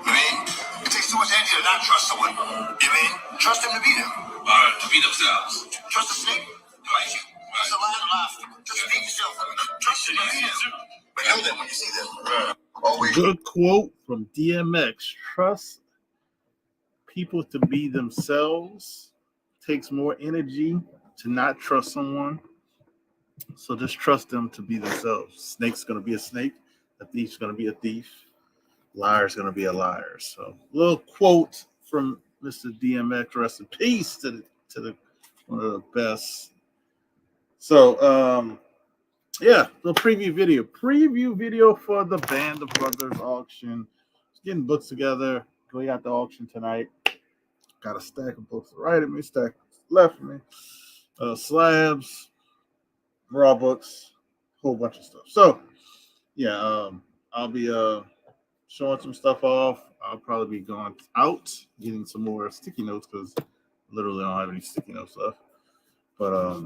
You mean? It takes too much energy to not trust someone. You mean? Trust them to be them. To be themselves. Trust a snake? Right. Trust a lion alive. Trust a snake yourself. Trust them to be them. But know them when you see them. Always. Good quote from DMX. Trust people to be themselves. Takes more energy to not trust someone. So just trust them to be themselves. Snake's going to be a snake. A thief's going to be a thief. Liar's going to be a liar. So little quote from Mr. DMX. Rest in peace to the one of the best. So yeah, the preview video for the Band of Brothers auction. Just getting books together. Going out the auction tonight. Got a stack of books right at me, stack left of me. Slabs, raw books, whole bunch of stuff. So yeah, I'll be showing some stuff off. I'll probably be going out getting some more sticky notes because literally I don't have any sticky notes left. But I'll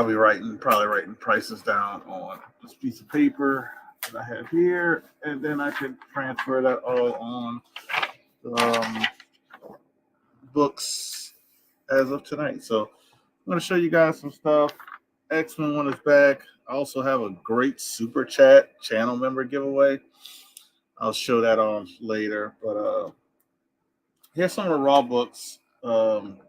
be probably writing prices down on this piece of paper that I have here, and then I can transfer that all on books as of tonight. So I'm going to show you guys some stuff. X-Men one is back. I also have a great super chat channel member giveaway. I'll show that on later. But here's some of the raw books I'm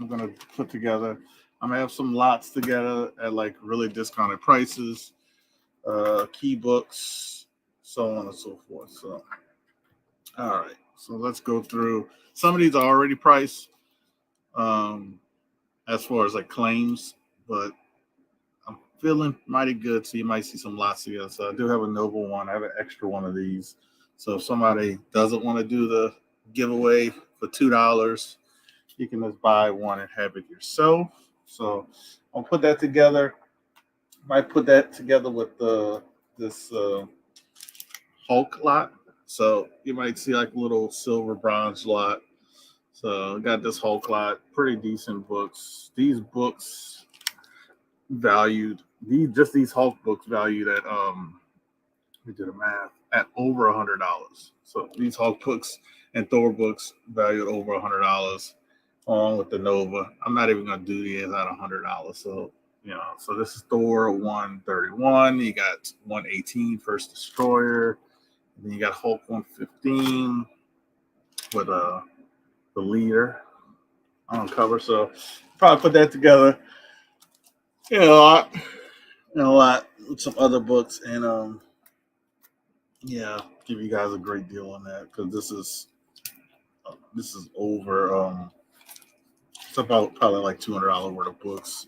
going to put together. I'm going to have some lots together at like really discounted prices, key books, so on and so forth. So, all right. So let's go through. Some of these are already priced as far as like claims, but I'm feeling mighty good. So you might see some lots together. So I do have a Noble one. I have an extra one of these. So if somebody doesn't want to do the giveaway for $2, you can just buy one and have it yourself. So I'll put that together. Might put that together with this Hulk lot. So you might see like a little silver bronze lot. So I got this Hulk lot, pretty decent books. These books valued, these Hulk books valued at we did a math at over $100. So these Hulk books and Thor books valued over $100, along with the Nova. I'm not even gonna do these at $100. So so this is Thor 131. You got 118 First Destroyer. Then you got Hulk 115 with the leader on cover. So probably put that together. A lot with some other books, and give you guys a great deal on that because this is over. It's about probably like $200 worth of books.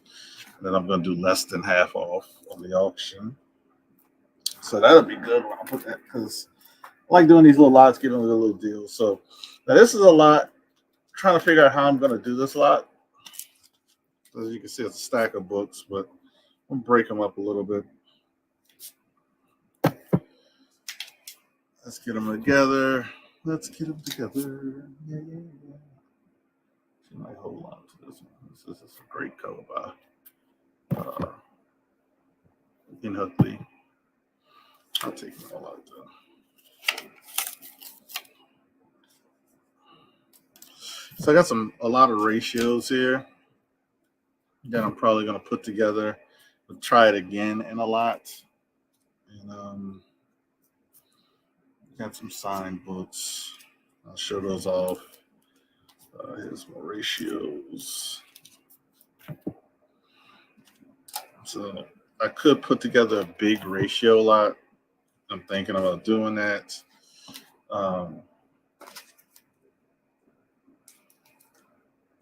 And then I'm gonna do less than half off on the auction. So that'll be good when I put that because I like doing these little lots, giving a little deals. So now this is a lot. I'm trying to figure out how I'm gonna do this lot. As you can see, it's a stack of books, but I'm gonna break them up a little bit. Let's get them together. Yeah. She might hold on to this one. This is a great cover by Ian Huckley. I'll take them all out though. So I got a lot of ratios here that I'm probably gonna put together. I'll try it again in a lot. And got some signed books. I'll show those off. Here's more ratios. So I could put together a big ratio lot. I'm thinking about doing that.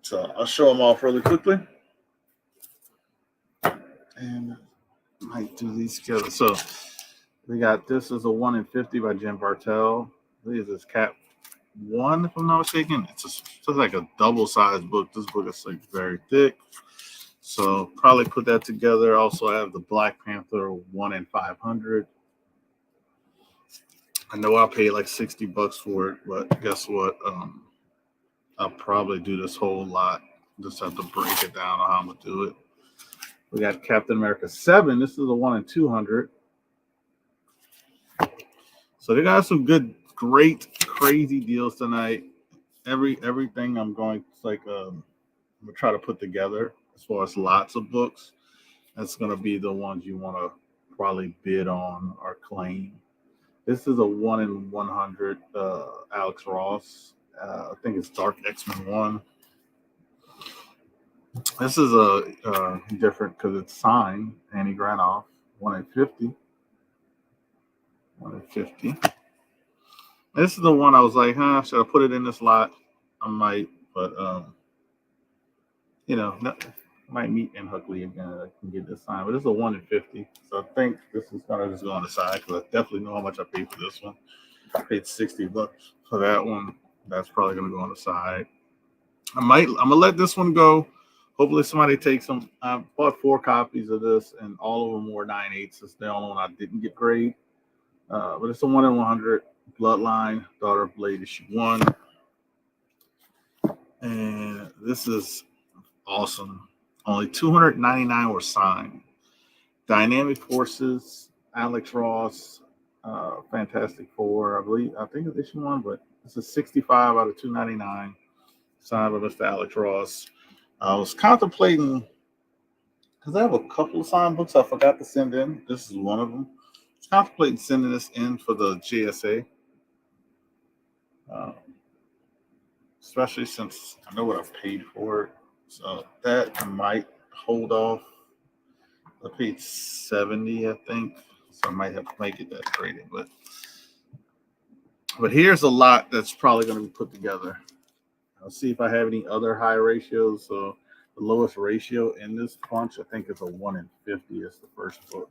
So I'll show them off really quickly. And I might do these together. So we got this is a 1 in 50 by Jim Bartel. This is Cap 1, if I'm not mistaken. It's like a double-sized book. This book is like very thick. So probably put that together. Also, I have the Black Panther 1 in 500. I know I paid like $60 for it, but guess what? I'll probably do this whole lot. Just have to break it down on how I'm gonna do it. We got Captain America 7. This is a 1 in 200. So they got some great, crazy deals tonight. Everything I'm going I'm gonna try to put together as far as lots of books. That's gonna be the ones you want to probably bid on or claim. This is a 1 in 100 Alex Ross. I think it's Dark X-Men 1. This is a different because it's signed Annie Granoff 1 in 50. 1 in 50. This is the one I was like, should I put it in this lot? I might, but might meet in Huckley again. I can get this signed, but this is a 1 in 50. So I think this is gonna just go on the side because I definitely know how much I paid for this one. I paid $60 for that one. That's probably gonna go on the side. I'm gonna let this one go. Hopefully somebody takes them. I bought 4 copies of this, and all of them were 9/8. It's the only one I didn't get grade. But it's a 1 in 100 Bloodline, Daughter of Blade issue 1. And this is awesome. Only 299 were signed. Dynamic Forces, Alex Ross, Fantastic Four, I think it's issue 1, but it's a 65 out of 299. Signed by Mr. Alex Ross. I was contemplating, because I have a couple of signed books I forgot to send in. This is one of them. I was contemplating sending this in for the JSA. Especially since I know what I've paid for it. So that I might hold off. I paid $70, I think. So I might have to make it that graded. But here's a lot that's probably going to be put together. I'll see if I have any other high ratios. So the lowest ratio in this bunch, I think, is a 1 in 50. It's the first book.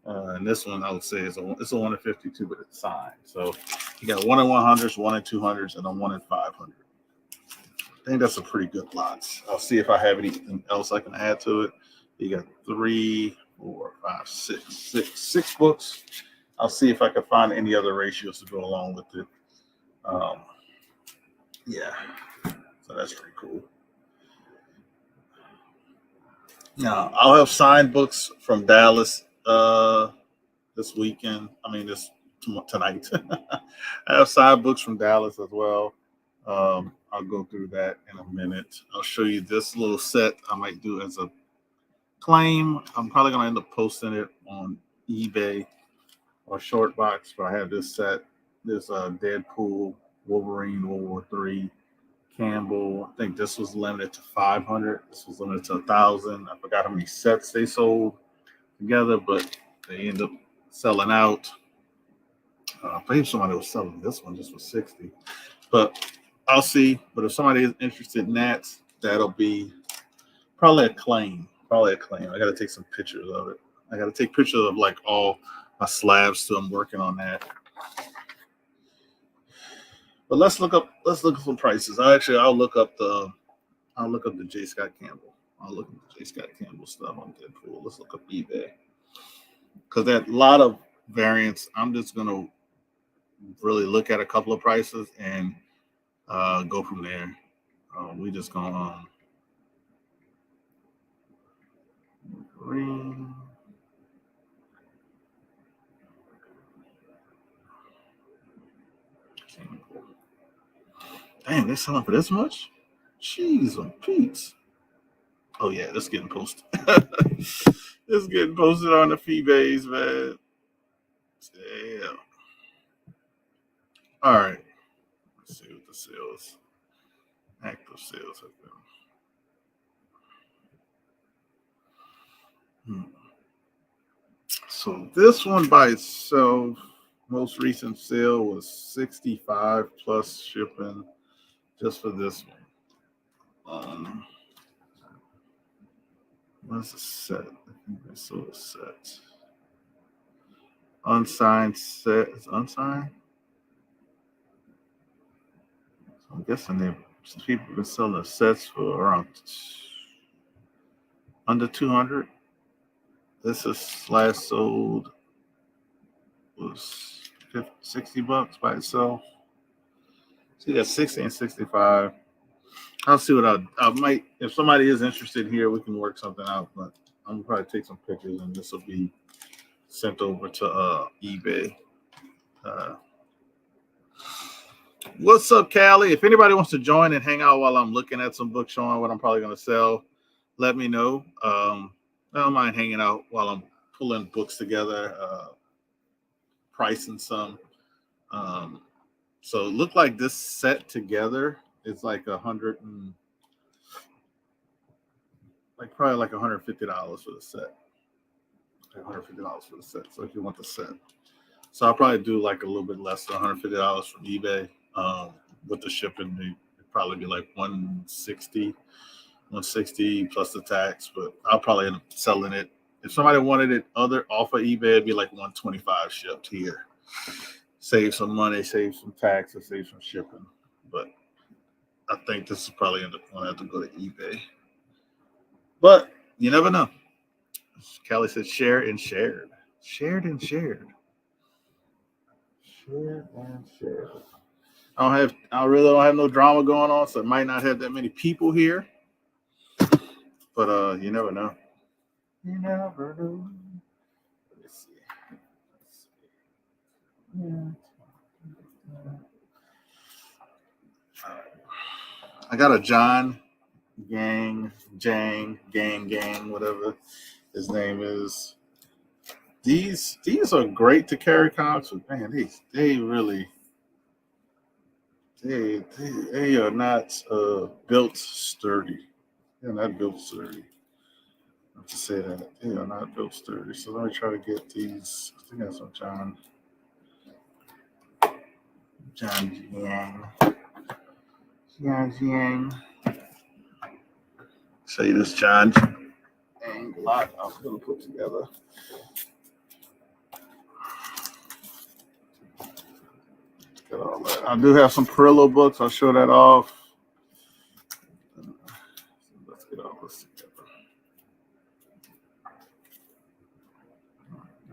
And this one, I would say, it's a 1 in 52, but it's signed. So you got 1 in 100s, 1 in 200s, and a 1 in 500. I think that's a pretty good lot. I'll see if I have anything else I can add to it. You got 3, 4, 5, 6 books. I'll see if I can find any other ratios to go along with it. Yeah, so that's pretty cool. Now, I'll have signed books from Dallas this weekend. Tonight. I have signed books from Dallas as well. I'll go through that in a minute. I'll show you this little set I might do as a claim. I'm probably going to end up posting it on eBay or Shortbox, but I have this set. This Deadpool, Wolverine, World War III, Campbell. I think this was limited to 500. This was limited to 1,000. I forgot how many sets they sold together, but they end up selling out. I believe somebody was selling this one just for 60. But I'll see. But if somebody is interested in that, that'll be probably a claim. I got to take some pictures of it. I got to take pictures of like all my slabs, so I'm working on that. But let's look up some prices. I'll look up the J. Scott Campbell. I'll look at the J. Scott Campbell stuff on Deadpool. Let's look up eBay. Because that lot of variants, I'm just gonna really look at a couple of prices and go from there. We just gonna green. Damn, they're selling for this much? Jeez, on Pete's. Oh yeah, that's getting posted. It's getting posted on the Feebays, man. Damn. All right. Let's see what the sales, active sales have been. So this one by itself, most recent sale was 65 plus shipping just for this one. What's the set? I think I saw a set. Unsigned set. It's unsigned? So I'm guessing people have been selling sets for around under 200. This is last sold was $60 by itself. So you got 60 and 65. I'll see what I might, if somebody is interested here, we can work something out, but I'm gonna probably take some pictures and this will be sent over to eBay. What's up, Callie? If anybody wants to join and hang out while I'm looking at some books showing what I'm probably going to sell, let me know. I don't mind hanging out while I'm pulling books together, pricing some. So it looked like this set together is like probably like $150 for the set. $150 for the set. So if you want the set, so I'll probably do like a little bit less than $150 from eBay. With the shipping, it'd probably be like 160 plus the tax. But I'll probably end up selling it. If somebody wanted it off of eBay, it'd be like 125 shipped here. Save some money, save some taxes, save some shipping. But I think this is probably end up going to have to go to eBay. But you never know. Callie said share and shared. Shared and shared. Shared and shared. I really don't have no drama going on, so it might not have that many people here. But you never know. You never know. Let me see. Yeah. I got a John Gang, whatever his name is. These are great to carry comics with. Man, they really they are not built sturdy. They're not built sturdy. I have to say that they are not built sturdy. So let me try to get these. I think that's what John Yang. Show you this John Yang lot I was gonna put together. Get all that. I do have some Perillo books. I'll show that off. Let's get all this together.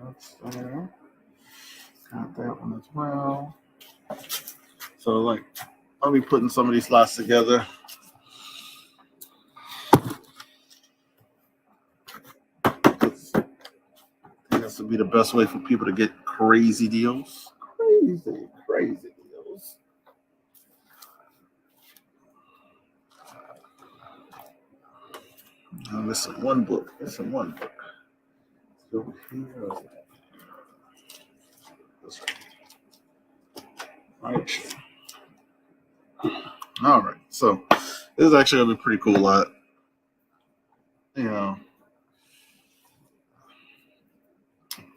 That's there. Got that one as well. So like I'll be putting some of these lots together. This would be the best way for people to get crazy deals. Crazy deals. I'm missing one book. Over here. That's right. All right. So this is actually gonna be a pretty cool lot. You know,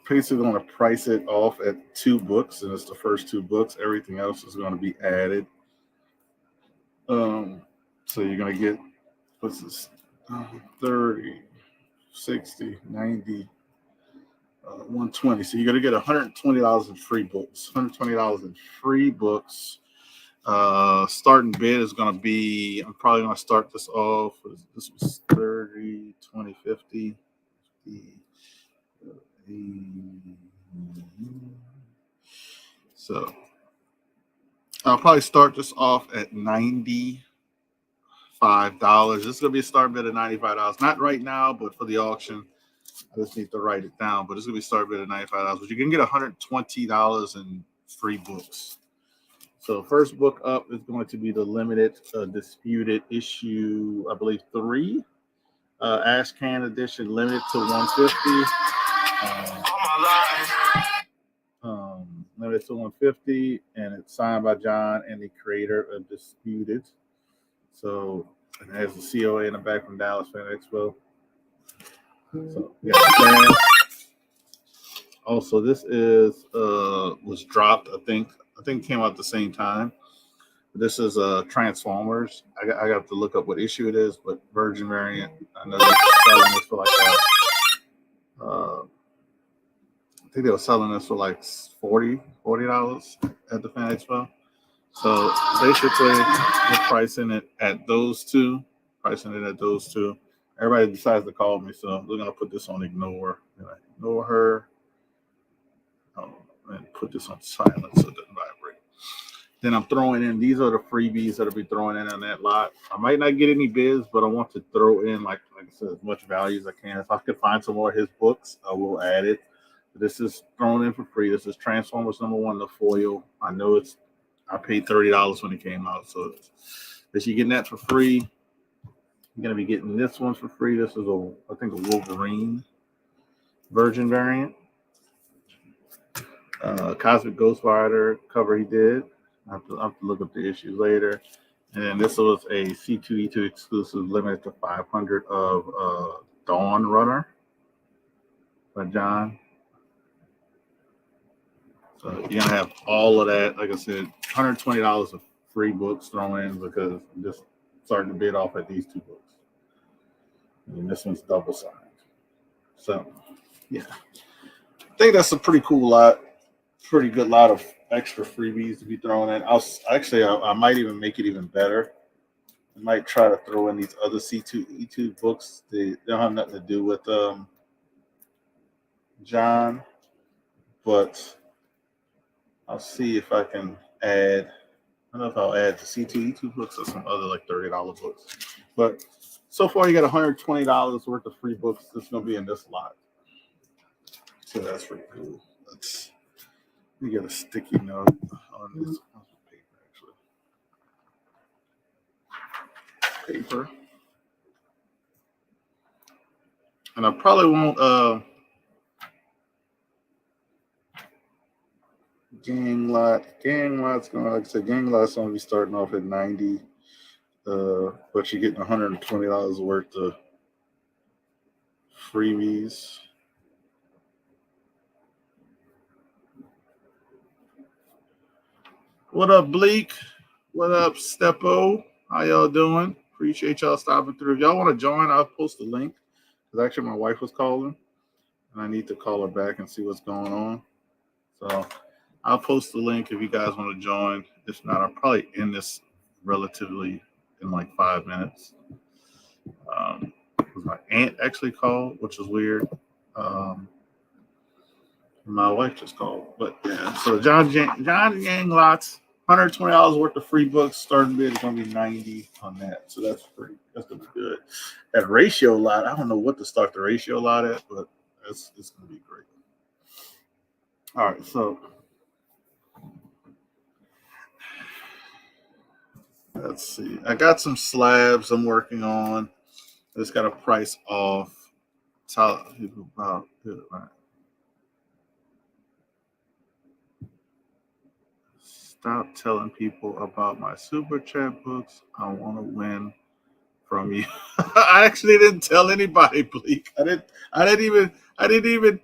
basically going to price it off at 2 books, and it's the first 2 books. Everything else is going to be added. So you're going to get, what's this, 30, 60, 90, 120. So you're going to get $120 in free books. $120 in free books. Starting bid is going to be, I'm probably going to start this off. This was 30, 20, 50. So I'll probably start this off at $95. This is going to be a start bid at $95. Not right now, but for the auction, I just need to write it down. But it's going to be start bid at $95. But you can get $120 in free books. So first book up is going to be the limited disputed issue, I believe 3, Ash Can edition, limited to 150. Limited to 150, and it's signed by John and the creator of Disputed. So it has the COA in the back from Dallas Fan Expo. So yeah. Also, this is was dropped. I think it came out at the same time. This is Transformers. I got to look up what issue it is, but Virgin variant. I know they're selling this for like I think they were selling this for like $40 at the Fan Expo. So basically, we're pricing it at those two. Everybody decides to call me, so we're gonna put this on ignore. Ignore her. And put this on silent so it doesn't vibrate. Then I'm throwing in, these are the freebies that I'll be throwing in on that lot. I might not get any bids, but I want to throw in, like I said, as much value as I can. If I could find some more of his books, I will add it. This is thrown in for free. This is Transformers #1, the foil. I know it's I paid $30 when it came out. So if you're getting that for free, you're gonna be getting this one for free. This is I think a Wolverine Virgin variant. Cosmic Ghost Rider cover he did. I have to look up the issues later. And then this was a C2E2 exclusive, limited to 500 of Dawn Runner by John. So you're gonna have all of that. Like I said, $120 of free books thrown in because I'm just starting to bid off at these two books. And this one's double signed. So yeah, I think that's a pretty cool lot. Pretty good lot of extra freebies to be thrown in. I might even make it even better. I might try to throw in these other C2E2 books. They don't have nothing to do with John, but I'll see if I can add. I don't know if I'll add the C2E2 books or some other like $30 books. But so far, you got $120 worth of free books that's going to be in this lot. So that's pretty cool. Let me get a sticky note on this paper, actually. Paper. And I probably won't gang lot's gonna, like I said, gang lot's gonna be starting off at 90. But you're getting $120 worth of freebies. What up, Bleak? What up, Steppo? How y'all doing? Appreciate y'all stopping through. If y'all want to join, I'll post a link. Because actually my wife was calling. And I need to call her back and see what's going on. So I'll post the link if you guys want to join. If not, I'll probably end this relatively in like 5 minutes. My aunt actually called, which is weird. My wife just called. But yeah, so John Yang lots. $120 worth of free books. Starting bid is going to be 90 on that. So that's going to be good. That ratio lot, I don't know what to start the ratio lot at, but it's going to be great. All right, so let's see. I got some slabs I'm working on. I just got a price off. Stop telling people about my super chat books. I want to win from you. I actually didn't tell anybody, Bleak. I didn't even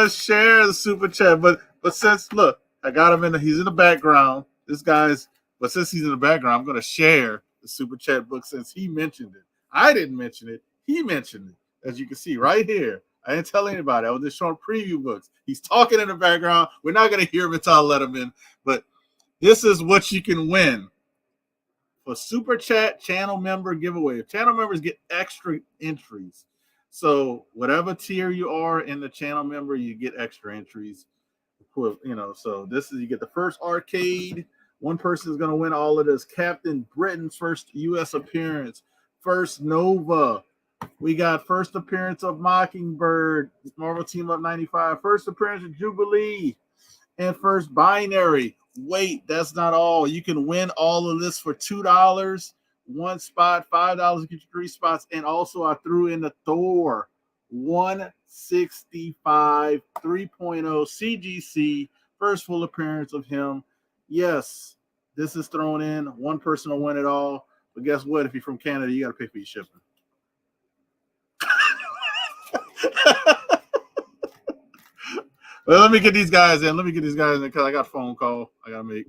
share the super chat. But since look, I got him he's in the background. But since he's in the background, I'm gonna share the super chat book since he mentioned it. I didn't mention it. He mentioned it. As you can see right here. I didn't tell anybody. I was just showing preview books. He's talking in the background. We're not going to hear him until I let him in. But this is what you can win for Super Chat channel member giveaway. Channel members get extra entries. So whatever tier you are in the channel member, you get extra entries. So this is, you get the first arcade. One person is going to win all of this. Captain Britain's first U.S. appearance. First Nova. We got first appearance of Mockingbird, Marvel Team Up 95. First appearance of Jubilee. And first Binary. Wait, that's not all. You can win all of this for $2. One spot, $5 to get you 3 spots. And also I threw in the Thor 165 3.0 CGC. First full appearance of him. Yes, this is thrown in. One person will win it all. But guess what? If you're from Canada, you got to pay for your shipping. Well, let me get these guys in because I got a phone call I got to make.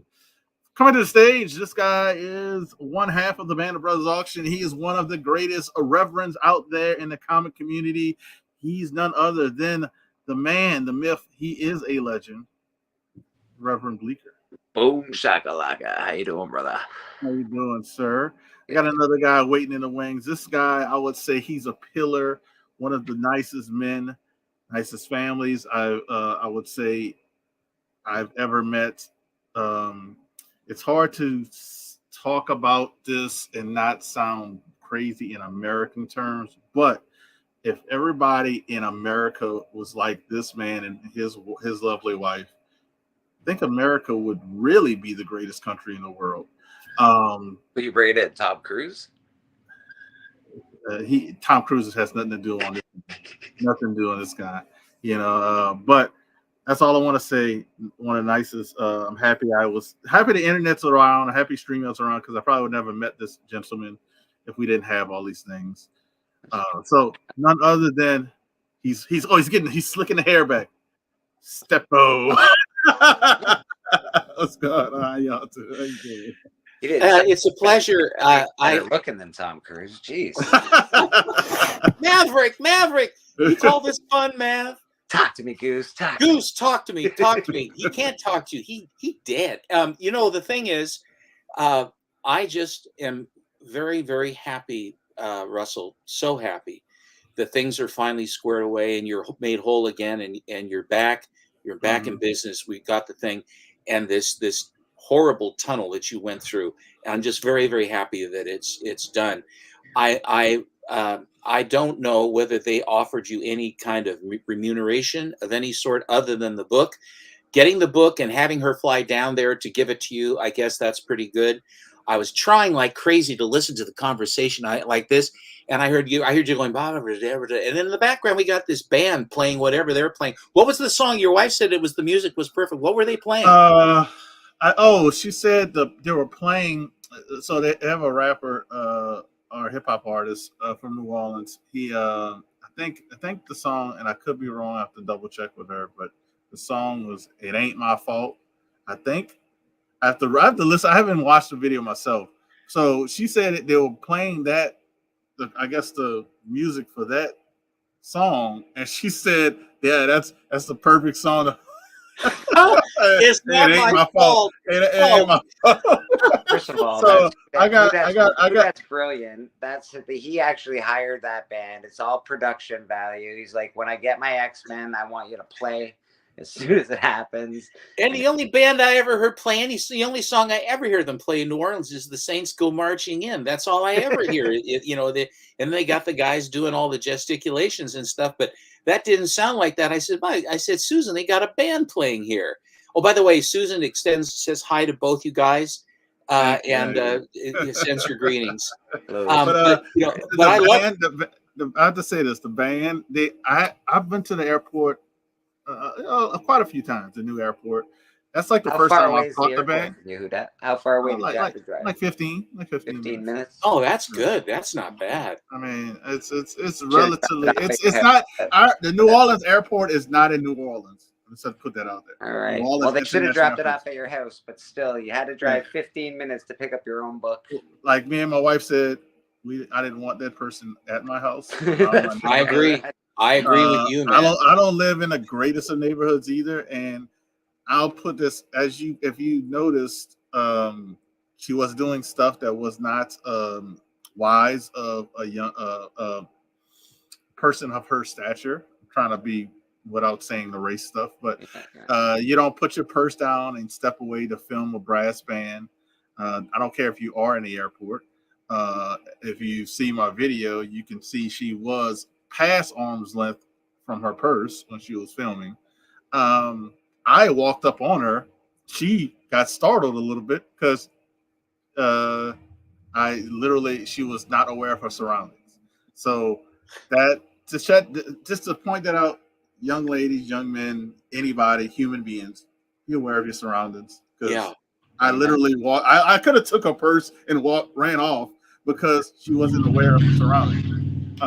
Coming to the stage, this guy is one half of the Band of Brothers auction. He is one of the greatest irreverents out there in the comic community. He's none other than the man, the myth. He is a legend, Reverend Bleeker. Boom shakalaka. How you doing, brother? How you doing, sir? I got another guy waiting in the wings. This guy, I would say he's a pillar, one of the nicest men, nicest families I would say I've ever met. It's hard to talk about this and not sound crazy in American terms, but if everybody in America was like this man and his lovely wife, think America would really be the greatest country in the world. Who you rated? Tom Cruise? Tom Cruise has nothing to do on this, nothing to do on this guy, but that's all I want to say. One of the nicest. I'm happy. I was happy the internet's around. Happy StreamYard's around because I probably would never met this gentleman if we didn't have all these things. So none other than he's slicking the hair back. Steppo. What's going on, y'all? Too? How you doing? It's a pleasure. Better looking than Tom Cruise. Jeez. Maverick. You call this fun, Mav? Talk to me, Goose. Goose, talk to me. He can't talk to you. He dead. The thing is, I just am very, very happy, Russell. So happy that things are finally squared away and you're made whole again, and you're back. You're back in business. We got the thing, and this horrible tunnel that you went through. I'm just very, very happy that it's done. I don't know whether they offered you any kind of remuneration of any sort other than the book. Getting the book and having her fly down there to give it to you, I guess that's pretty good. I was trying like crazy to listen to the conversation like this, and I heard you going, blah, blah, blah, blah, blah. And then in the background we got this band playing whatever they're playing. What was the song? Your wife said the music was perfect. What were they playing? She said they were playing. So they have a rapper or hip hop artist from New Orleans. He, I think the song, and I could be wrong. I have to double check with her, but the song was "It Ain't My Fault." I think I have to listen. I haven't watched the video myself. So she said they were playing that. I guess the music for that song, and she said, "Yeah, that's the perfect song." It's not my fault. It ain't my fault. First of all, so that's brilliant. He actually hired that band. It's all production value. He's like, when I get my X-Men, I want you to play as soon as it happens. And the only band I ever heard play the only song I ever hear them play in New Orleans is the Saints Go Marching In. That's all I ever hear. And they got the guys doing all the gesticulations and stuff, but that didn't sound like that. I said, Susan, they got a band playing here. Oh, by the way, Susan says hi to both you guys, and sends her greetings. I have to say this: the band. I've been to the airport quite a few times. The new airport. That's like the first time I caught the band. How far away did you have to drive? Like 15 minutes. Oh, that's good. That's not bad. I mean, it's relatively. It's not. The New Orleans airport is not in New Orleans. Let's put that out there. All right. Well, they should have dropped it off at your house, but still, you had to drive 15 minutes to pick up your own book. Like me and my wife said, I didn't want that person at my house. I agree. I agree with you, man. I don't live in the greatest of neighborhoods either, and I'll put this if you noticed, she was doing stuff that was not wise of a young person of her stature. I'm trying to be without saying the race stuff, but you don't put your purse down and step away to film a brass band. I don't care if you are in the airport. If you see my video, you can see she was past arm's length from her purse when she was filming. I walked up on her. She got startled a little bit because she was not aware of her surroundings. So just to point that out, young ladies, young men, anybody, human beings, be aware of your surroundings. Yeah. I literally I could have took her purse and ran off because she wasn't aware of her surroundings.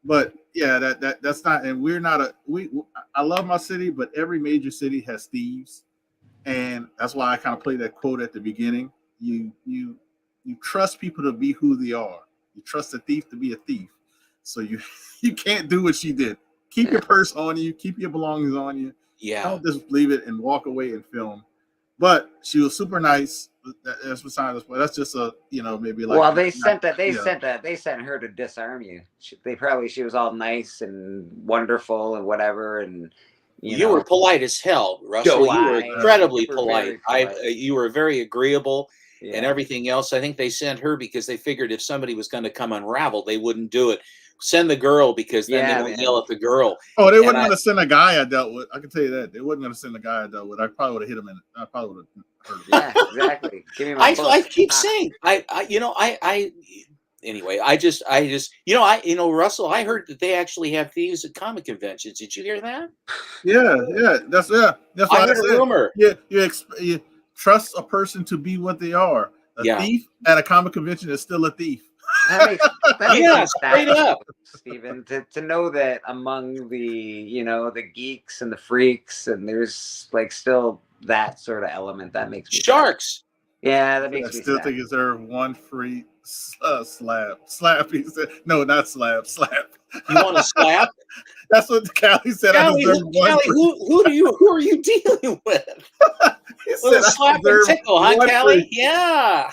But yeah, that's not, and we're not I love my city, but every major city has thieves, and that's why I kind of play that quote at the beginning. You trust people to be who they are. You trust a thief to be a thief. So you can't do what she did. Keep your purse on you. Keep your belongings on you. Yeah. Don't just leave it and walk away and film. But she was super nice. That's beside us. But that's just maybe like. Well, they sent her to disarm you. She was all nice and wonderful and whatever, and you were polite as hell, Russell. You were incredibly polite. You were very agreeable and everything else. I think they sent her because they figured if somebody was going to come unravel, they wouldn't do it. send the girl because then Yeah, they don't man. yell at the girl. Oh, they And wasn't going to send a guy I dealt with. I can tell you that. They wasn't going to send a guy I dealt with. I probably would have hit him in it. I probably would have hurt him. Yeah, exactly. Give me my book. I keep saying, anyway, I just, Russell, I heard that they actually have thieves at comic conventions. Did you hear that? Yeah. That's I what heard a rumor. Yeah, you trust a person to be what they are. A thief at a comic convention is still a thief. That makes Yeah, me straight sad, up. Stephen, to know that among the the geeks and the freaks, and there's like still that sort of element that makes me Sharks. sad. Yeah, that makes I me still sad. think it's there one free slap. He said, no, not slap. You want to slap? That's what Callie said. Callie, who are you dealing with? He Little said, slap and tickle, huh, Callie? Yeah.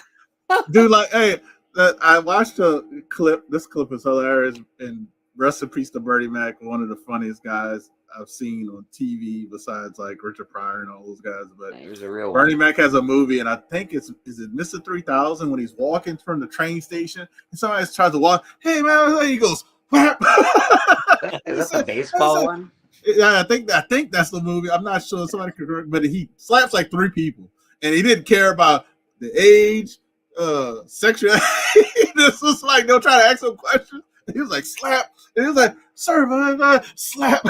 Dude, like, hey, I watched a clip. This clip is hilarious. And rest in peace to Bernie Mac, one of the funniest guys I've seen on TV besides like Richard Pryor and all those guys. But He was a real Bernie one. Mac has a movie, and I think is it Mr. 3000 when he's walking from the train station and somebody tries to walk. Hey man, he goes. Whap. Is that the baseball one? Yeah, I think that's the movie. I'm not sure. Somebody could correct, but he slaps like 3 people, and he didn't care about the age, sexuality. This was like they'll try to ask him questions. He was like slap, and he was like, "Sir, slap."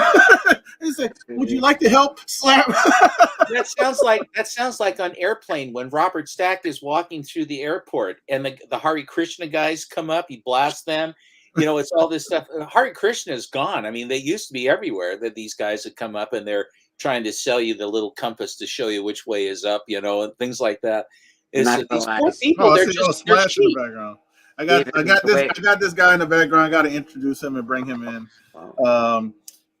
He said, "Would you like to help?" Slap. That sounds like on Airplane when Robert Stack is walking through the airport and the Hare Krishna guys come up. He blasts them. It's all this stuff. Hare Krishna is gone. I mean, they used to be everywhere. That these guys had come up and they're trying to sell you the little compass to show you which way is up. And things like that. These poor people, they're just they're Splash in cheap. the background. I got this guy in the background. I got to introduce him and bring him in.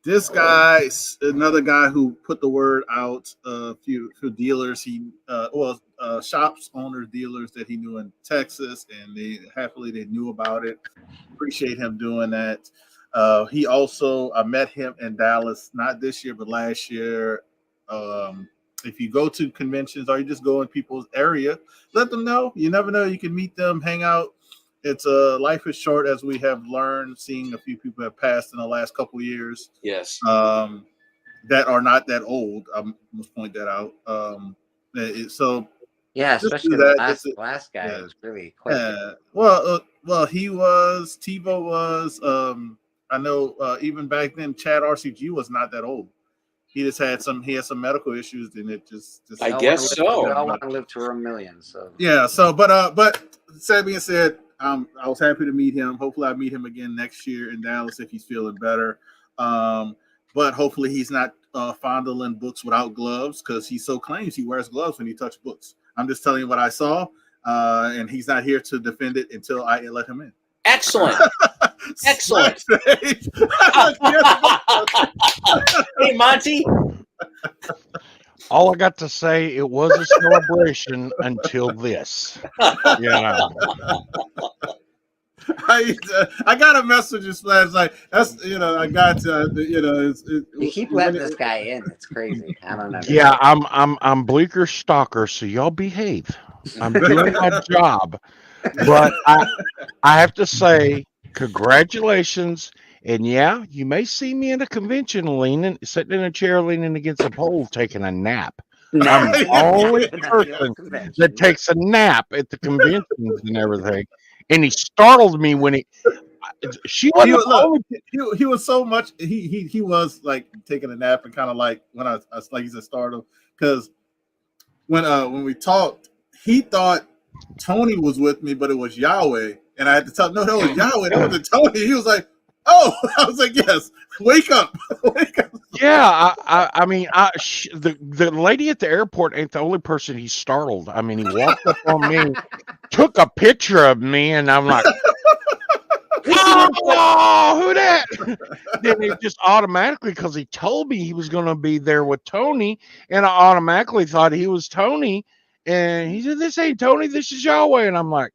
This guy, another guy who put the word out. A few dealers, shops owners, dealers that he knew in Texas, and they knew about it. Appreciate him doing that. He also, I met him in Dallas, not this year, but last year. If you go to conventions or you just go in people's area, let them know. You never know. You can meet them, hang out. It's life is short, as we have learned, seeing a few people have passed in the last couple of years. Yes. That are not that old. I must point that out. So yeah, especially the last guy was really quick. Well, TiVo was. I know even back then, Chad RCG was not that old. He just had some medical issues, and it just I guess so. We all want to live to a million, so yeah. So, but that being said, I was happy to meet him. Hopefully, I meet him again next year in Dallas if he's feeling better. But hopefully, he's not fondling books without gloves, because he so claims he wears gloves when he touches books. I'm just telling you what I saw, and he's not here to defend it until I let him in. Excellent. Excellent. Hey, Monty. All I got to say, it was a celebration until this. I got a message last night. That's I got you keep letting this guy in. It's crazy. I don't know. Yeah, I'm Bleecker Stalker, so y'all behave. I'm doing my job, but I have to say congratulations. And yeah, you may see me in a convention sitting in a chair, leaning against a pole, taking a nap. I'm the only person that takes a nap at the conventions and everything. And he startled me when he was so much. He was like taking a nap and kind of like when I like he said startled, because when we talked, he thought Tony was with me, but it was Yahweh, and I had to tell him, no, that was Yahweh, that wasn't Tony. He was like, oh, I was like, yes, wake up. Yeah, I mean, the lady at the airport ain't the only person he startled. I mean, he walked up on me, took a picture of me, and I'm like, oh, who that? Then it just automatically, because he told me he was going to be there with Tony, and I automatically thought he was Tony. And he said, this ain't Tony, this is Yahweh. And I'm like,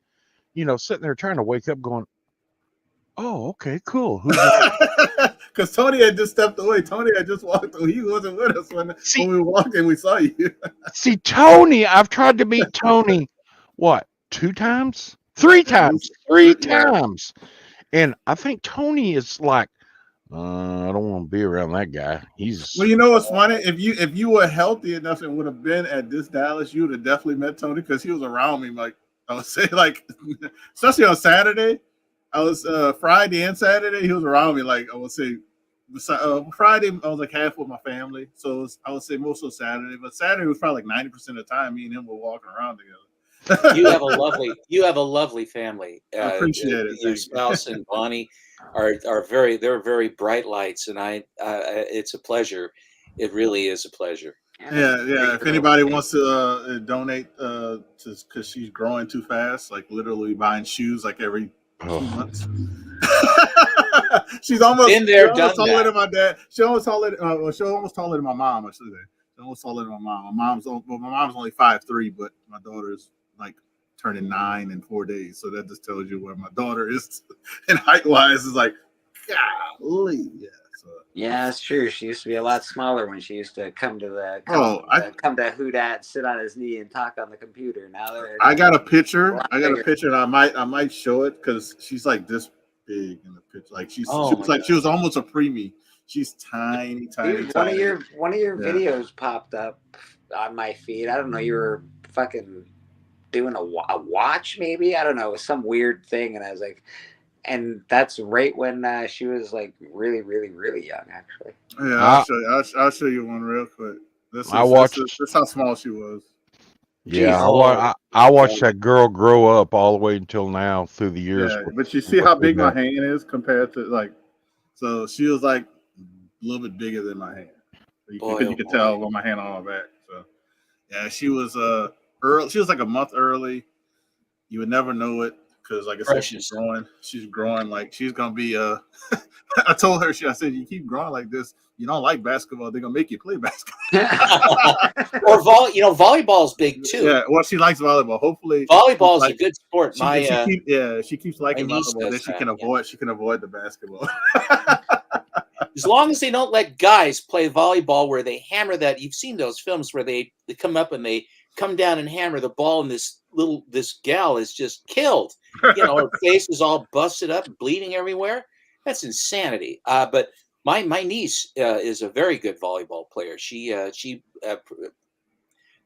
sitting there trying to wake up going, oh, okay, cool. Because Tony had just stepped away. Tony had just walked away. He wasn't with us when we walked and we saw you. See, Tony, I've tried to meet Tony, what, 2 times? 3 times. 3 times. And I think Tony is like, I don't want to be around that guy. He's Well, you know what's funny? If you were healthy enough and would have been at this Dallas, you would have definitely met Tony because he was around me. Like I would say, like especially on Saturday, I was Friday and Saturday. He was around me. Like I would say, Friday I was like half with my family, so I would say most of Saturday. But Saturday was probably like 90% of the time me and him were walking around together. You have a lovely family. I appreciate it. Your spouse and Bonnie are very bright lights, and it's a pleasure. It really is a pleasure. Yeah. If anybody wants to donate to, because she's growing too fast, like literally buying shoes like every 2 months. She's almost been there, almost done taller that. than my dad. She almost taller. She's almost taller than my mom. I should say. She's almost taller than my mom. My mom's only 5'3", but my daughter's like turning 9 in 4 days. So that just tells you where my daughter is, and height wise is like, golly, yeah. So. Yeah, it's true. She used to be a lot smaller when she used to come to come to Houdat, sit on his knee, and talk on the computer. Now I got a picture. And I might show it because she's like this big in the picture. Like she was almost a preemie. She's tiny. Dude, one of your videos popped up on my feed. I don't know. You were fucking doing a watch, maybe. I don't know, some weird thing, and I was like. And that's right when she was like really, really, really young, actually. Yeah, I'll show you one real quick. This is how small she was. Yeah, I watched that girl grow up all the way until now through the years. Yeah, but you see how big my hand is compared to like, so she was like a little bit bigger than my hand. You can tell with my hand on my back. So yeah, she was early. She was like a month early. You would never know it. Because like I said, she's growing like she's gonna be I told her, I said, you keep growing like this, you don't like basketball, they're gonna make you play basketball. Or volleyball's big too. Yeah, well, she likes volleyball. Hopefully volleyball is a good sport. She keeps liking volleyball, then she can avoid the basketball. As long as they don't let guys play volleyball where they hammer that. You've seen those films where they come up and they come down and hammer the ball, and this gal is just killed. You know, her face is all busted up, bleeding everywhere. That's insanity. But my niece is a very good volleyball player. She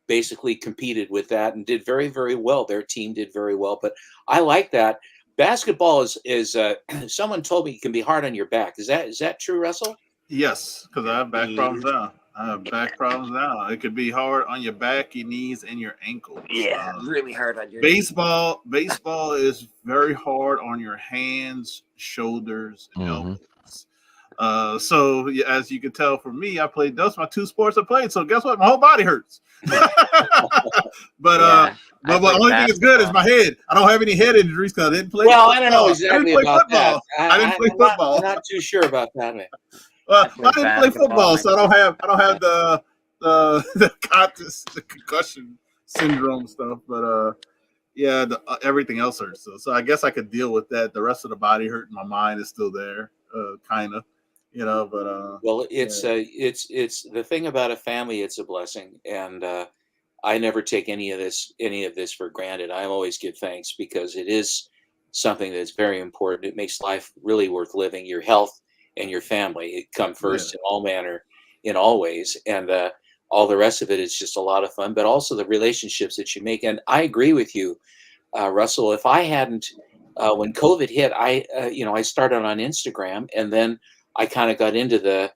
basically competed with that and did very, very well. Their team did very well. But I like that. Basketball is someone told me it can be hard on your back. Is that true, Russell? Yes, because I have back problems now. It could be hard on your back, your knees, and your ankles. Yeah, really hard on your baseball. Baseball is very hard on your hands, shoulders, and elbows. So as you can tell from me, those are my two sports I played. So guess what? My whole body hurts. But the only thing that's good is my head. I don't have any head injuries because I didn't play. Well, I don't know exactly about that. I didn't play football. I'm not too sure about that, man. I didn't play football, so I don't have the concussion syndrome stuff. But everything else hurts. So I guess I could deal with that. The rest of the body hurt. My mind is still there, kind of. You know, but well, it's the thing about a family. It's a blessing, and I never take any of this for granted. I always give thanks because it is something that's very important. It makes life really worth living. Your health and your family come first in all manner, in all ways, and all the rest of it is just a lot of fun. But also the relationships that you make. And I agree with you, Russell. If I hadn't, when COVID hit, I started on Instagram, and then I kind of got into the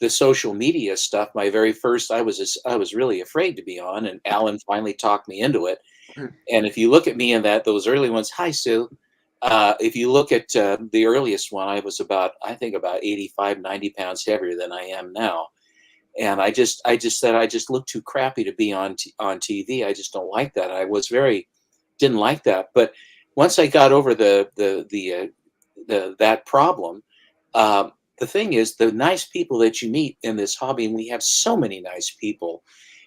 social media stuff. My very first, I was really afraid to be on, and Alan finally talked me into it. And if you look at me in those early ones, hi Sue. If you look at the earliest one, I was about 85, 90 pounds heavier than I am now. And I just said, I just look too crappy to be on TV. I just don't like that. I didn't like that. But once I got over that problem, the thing is, the nice people that you meet in this hobby, and we have so many nice people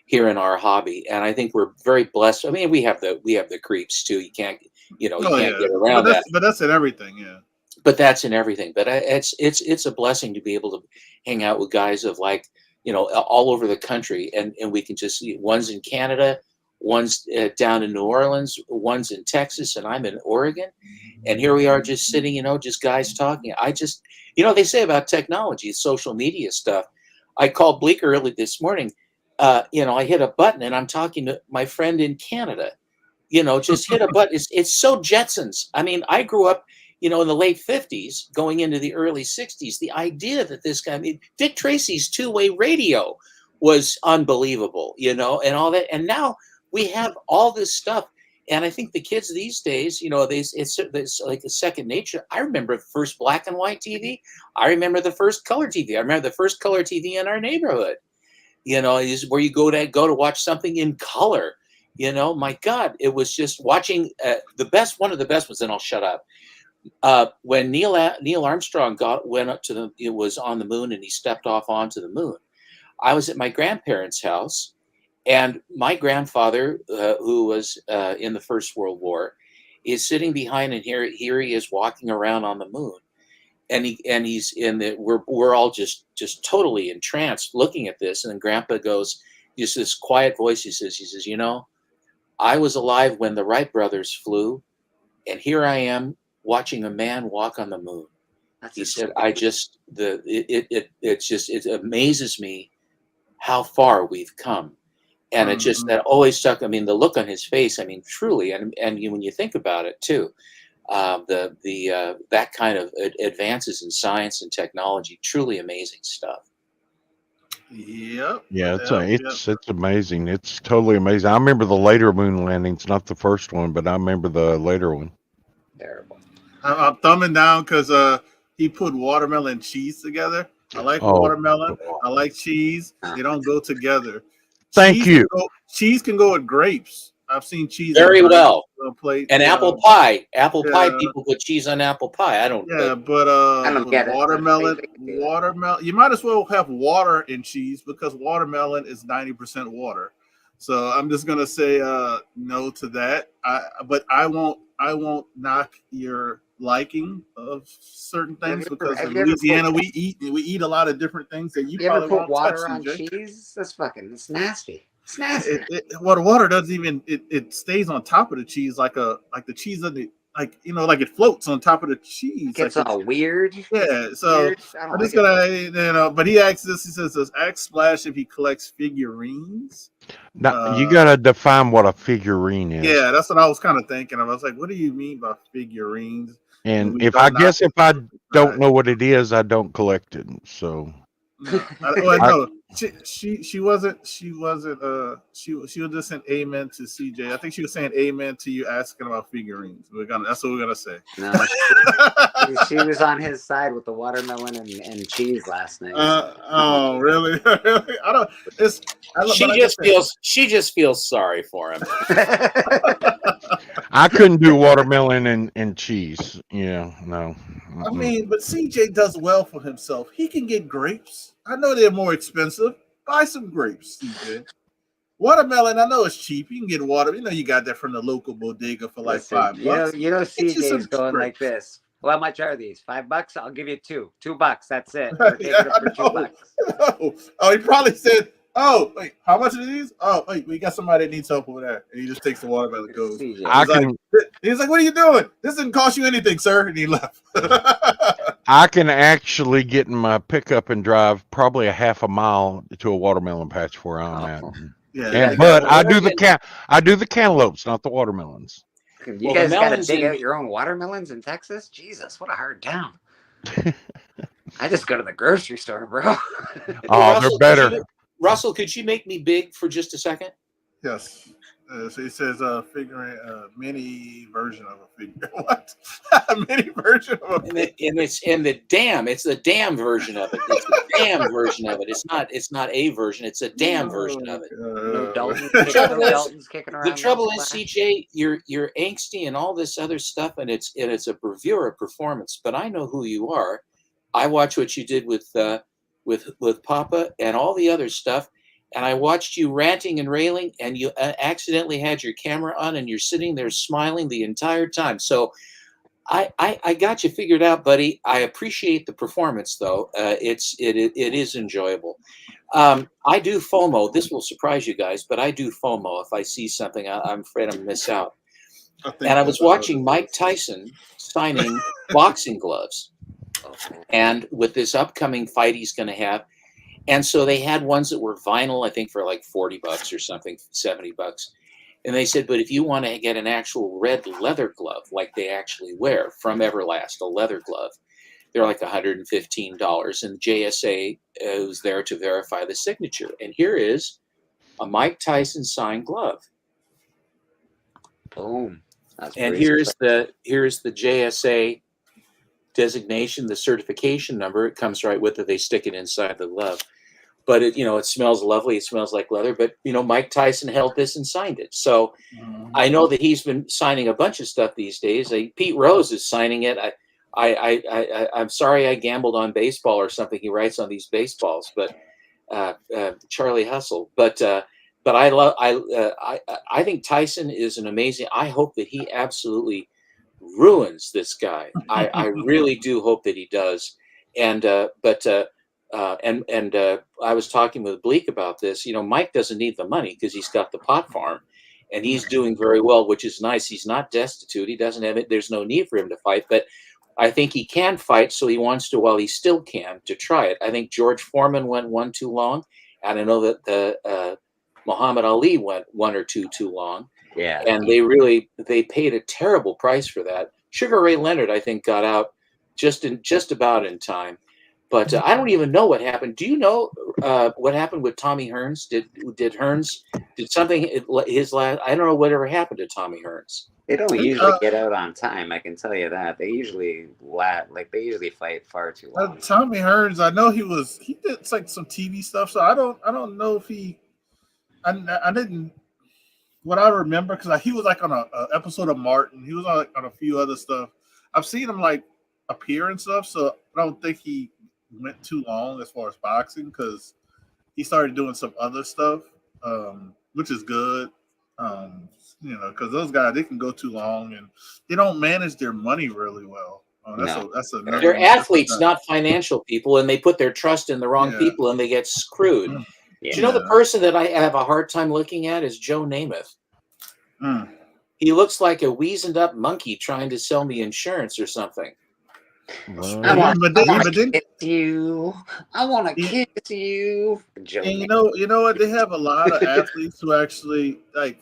here in our hobby, and I think we're very blessed. I mean, we have the creeps too. You can't get around that. But that's in everything, yeah. But that's in everything. But it's a blessing to be able to hang out with guys of all over the country, and we can just see one's in Canada, one's down in New Orleans, one's in Texas, and I'm in Oregon. And here we are just sitting, just guys talking. I just, they say about technology, social media stuff. I called Bleecker early this morning. I hit a button and I'm talking to my friend in Canada. Just hit a button. It's so Jetsons. I mean, I grew up, in the late 50s, going into the early 60s. The idea that this guy, Dick Tracy's two-way radio was unbelievable, and all that. And now we have all this stuff. And I think the kids these days, it's like a second nature. I remember the first black and white TV. I remember the first color TV. I remember the first color TV in our neighborhood. Is where you go to watch something in color. My God, it was just watching one of the best ones. And I'll shut up. When Neil Armstrong went up to it was on the moon and he stepped off onto the moon. I was at my grandparents' house, and my grandfather, who was in the First World War, is sitting behind, and here he is walking around on the moon, and he's in the. We're all just totally entranced looking at this, and then Grandpa goes, just this quiet voice. He says, I was alive when the Wright brothers flew, and here I am watching a man walk on the moon. He said, it amazes me how far we've come. And it just, that always stuck. I mean, the look on his face, truly. And when you think about it too, that kind of advances in science and technology, truly amazing stuff. Yep. Yeah, it's amazing. It's totally amazing. I remember the later moon landings, not the first one, but I remember the later one. Terrible. I'm thumbing down because he put watermelon and cheese together. I like watermelon. I like cheese. They don't go together. Thank you. Cheese can go with grapes. I've seen cheese very well. Plate, and apple pie. Apple pie. People put cheese on apple pie. I don't. Yeah, but I don't get watermelon. You might as well have water and cheese because watermelon is 90% water. So I'm just gonna say no to that. But I won't knock your liking of certain things because in Louisiana we eat a lot of different things that you probably ever put won't water touch, on CJ. cheese? It's nasty. It's nasty. Well, the water doesn't even it stays on top of the cheese like the cheese of the like it floats on top of the cheese. It gets like all weird. Yeah, so weird. I'm just gonna but he asks this. He says, "Does Axe Splash if he collects figurines?" Now, you gotta define what a figurine is. Yeah, that's what I was kind of thinking of. I was like, "What do you mean by figurines?" And if I don't know what it is, I don't collect it. So no, she wasn't. She was just saying amen to CJ. I think she was saying amen to you asking about figurines. That's what we're gonna say. No, she was on his side with the watermelon and cheese last night. Oh, really? Really? I don't. She just feels sorry for him. I couldn't do watermelon and cheese. Yeah, no. I mean, but CJ does well for himself. He can get grapes. I know they're more expensive. Buy some grapes, CJ. Watermelon, I know it's cheap. You can get water. You got that from the local bodega for like $5. CJ's going like this. Well, how much are these? $5? I'll give you $2. $2. That's it. Yeah, for $2. Oh, he probably said, "Oh, wait, how much are these? Oh, wait, we got somebody that needs help over there." And he just takes the watermelon and goes. He's like, "What are you doing? This didn't cost you anything, sir." And he left. I can actually get in my pickup and drive probably a half a mile to a watermelon patch where I'm at. Yeah, but I do the cantaloupes, not the watermelons. You guys got to dig out your own watermelons in Texas? Jesus, what a hard town. I just go to the grocery store, bro. Oh, they're better. Russell, could you make me big for just a second? Yes. So he says, figuring a mini version of a figure. What? A mini version of a figure. It's the damn version of it. It's the damn version of it. It's not a version. It's a damn version of it. No Dalton's kicking around. The trouble is, CJ, you're angsty and all this other stuff, and it's a bravura performance. But I know who you are. I watch what you did with Papa and all the other stuff. And I watched you ranting and railing, and you accidentally had your camera on, and you're sitting there smiling the entire time. So I got you figured out, buddy. I appreciate the performance, though. It is enjoyable. I do FOMO. This will surprise you guys, but I do FOMO. If I see something, I'm afraid I'm going to miss out. And I was watching Mike Tyson signing boxing gloves, and with this upcoming fight he's going to have. And so they had ones that were vinyl, I think for like $40 or something, $70. And they said, but if you want to get an actual red leather glove, like they actually wear from Everlast, a leather glove, they're like $115. And JSA was there to verify the signature. And here is a Mike Tyson signed glove. Boom. And here's the JSA designation, the certification number. It comes right with it. They stick it inside the glove. But it, it smells lovely. It smells like leather. But Mike Tyson held this and signed it. So I know that he's been signing a bunch of stuff these days. Pete Rose is signing it. I'm sorry I gambled on baseball or something. He writes on these baseballs, but Charlie Hustle. But I think Tyson is an amazing. I hope that he absolutely ruins this guy. I really do hope that he does. And I was talking with Bleak about this. Mike doesn't need the money because he's got the pot farm, and he's doing very well, which is nice. He's not destitute. He doesn't have it. There's no need for him to fight, but I think he can fight, so he wants to, while he still can, to try it. I think George Foreman went one too long, and I know that the Muhammad Ali went one or two too long. Yeah, and they paid a terrible price for that. Sugar Ray Leonard, I think, got out just about in time. But I don't even know what happened. Do you know what happened with Tommy Hearns? Did something his last? I don't know whatever happened to Tommy Hearns. They don't usually get out on time. I can tell you that. They usually fight far too long. Tommy Hearns, I know he did like some TV stuff, so I don't know if I didn't. What I remember, because he was like on a episode of Martin. He was on a few other stuff. I've seen him like appear and stuff, so I don't think he went too long as far as boxing, because he started doing some other stuff, which is good. Because those guys, they can go too long and they don't manage their money really well. They're athletes, not financial people, and they put their trust in the wrong people and they get screwed. Yeah. Do you know the person that I have a hard time looking at is Joe Namath? He looks like a weazened up monkey trying to sell me insurance or something. I want to kiss you. I want to kiss you. And you know what? They have a lot of athletes who actually, like,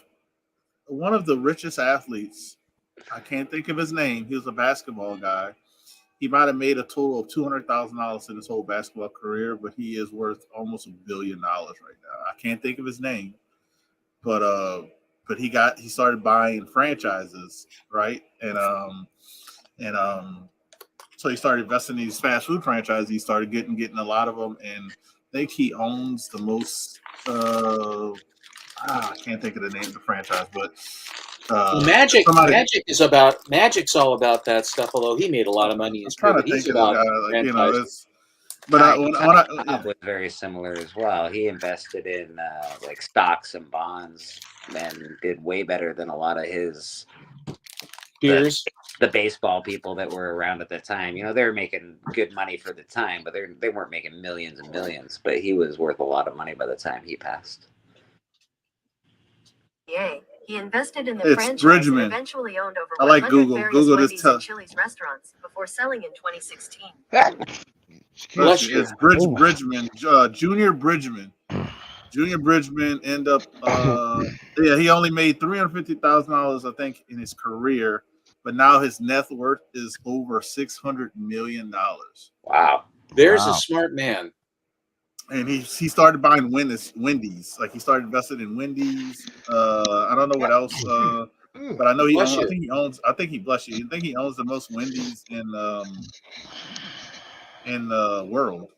one of the richest athletes, I can't think of his name. He was a basketball guy. He might have made a total of $200,000 in his whole basketball career, but he is worth almost $1 billion right now. I can't think of his name, but he started buying franchises, right? So he started investing in these fast food franchises. He started getting a lot of them, and I think he owns the most. I can't think of the name of the franchise, but Magic's all about that stuff. Although he made a lot of money in his career, he's about Bob was very similar as well. He invested in like stocks and bonds and did way better than a lot of his peers. The baseball people that were around at the time. They were making good money for the time, but they weren't making millions and millions. But he was worth a lot of money by the time he passed. Yay. He invested in the franchise Bridgman. And eventually owned over I like 100 Google. various Google Wendy's just and Chili's restaurants before selling in 2016. It's Bridgman, Junior Bridgman. Junior Bridgman end up, he only made $350,000, I think, in his career, but now his net worth is over $600 million. Wow. There's a smart man. And he started buying Wendy's. Like, he started investing in Wendy's. I don't know what else, but I know I think he owns the most Wendy's in the world.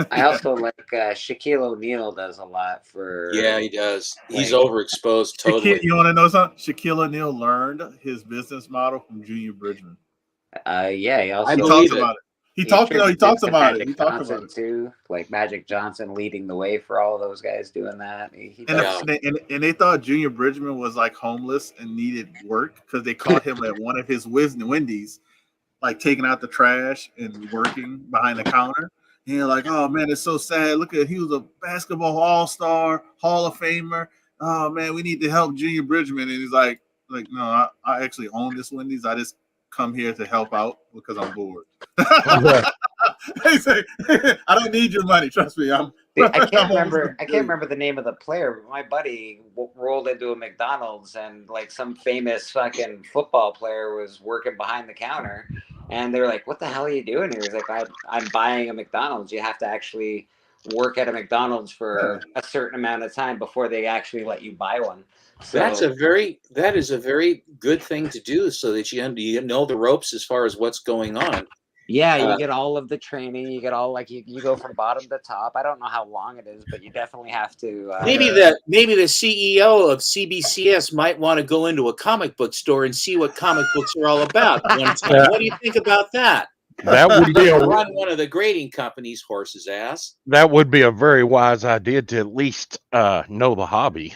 I also like Shaquille O'Neal does a lot for. Yeah, he does. He's overexposed totally. You want to know something? Shaquille O'Neal learned his business model from Junior Bridgman. He also talks about it. He talks about it. He talks about it too. Like Magic Johnson leading the way for all of those guys doing that. And they thought Junior Bridgman was like homeless and needed work because they caught him at one of his Wendy's, like taking out the trash and working behind the counter. And you're like, oh man, it's so sad. Look at he was a basketball all-star, Hall of Famer. Oh man, we need to help Junior Bridgman. And he's like no, I actually own this Wendy's. I just come here to help out because I'm bored. He's like, I don't need your money. Trust me. I can't remember the name of the player, but my buddy rolled into a McDonald's and like some famous fucking football player was working behind the counter, and they're like, "What the hell are you doing here?" He's like, "I'm buying a McDonald's. You have to actually work at a McDonald's for a certain amount of time before they actually let you buy one." So that is a very good thing to do, so that you know the ropes as far as what's going on. Yeah, you get all of the training. You get all you go from bottom to top. I don't know how long it is, but you definitely have to. Maybe the CEO of CBCS might want to go into a comic book store and see what comic books are all about. One time. What do you think about that? That would be run one of the grading companies' horse's ass. That would be a very wise idea to at least know the hobby.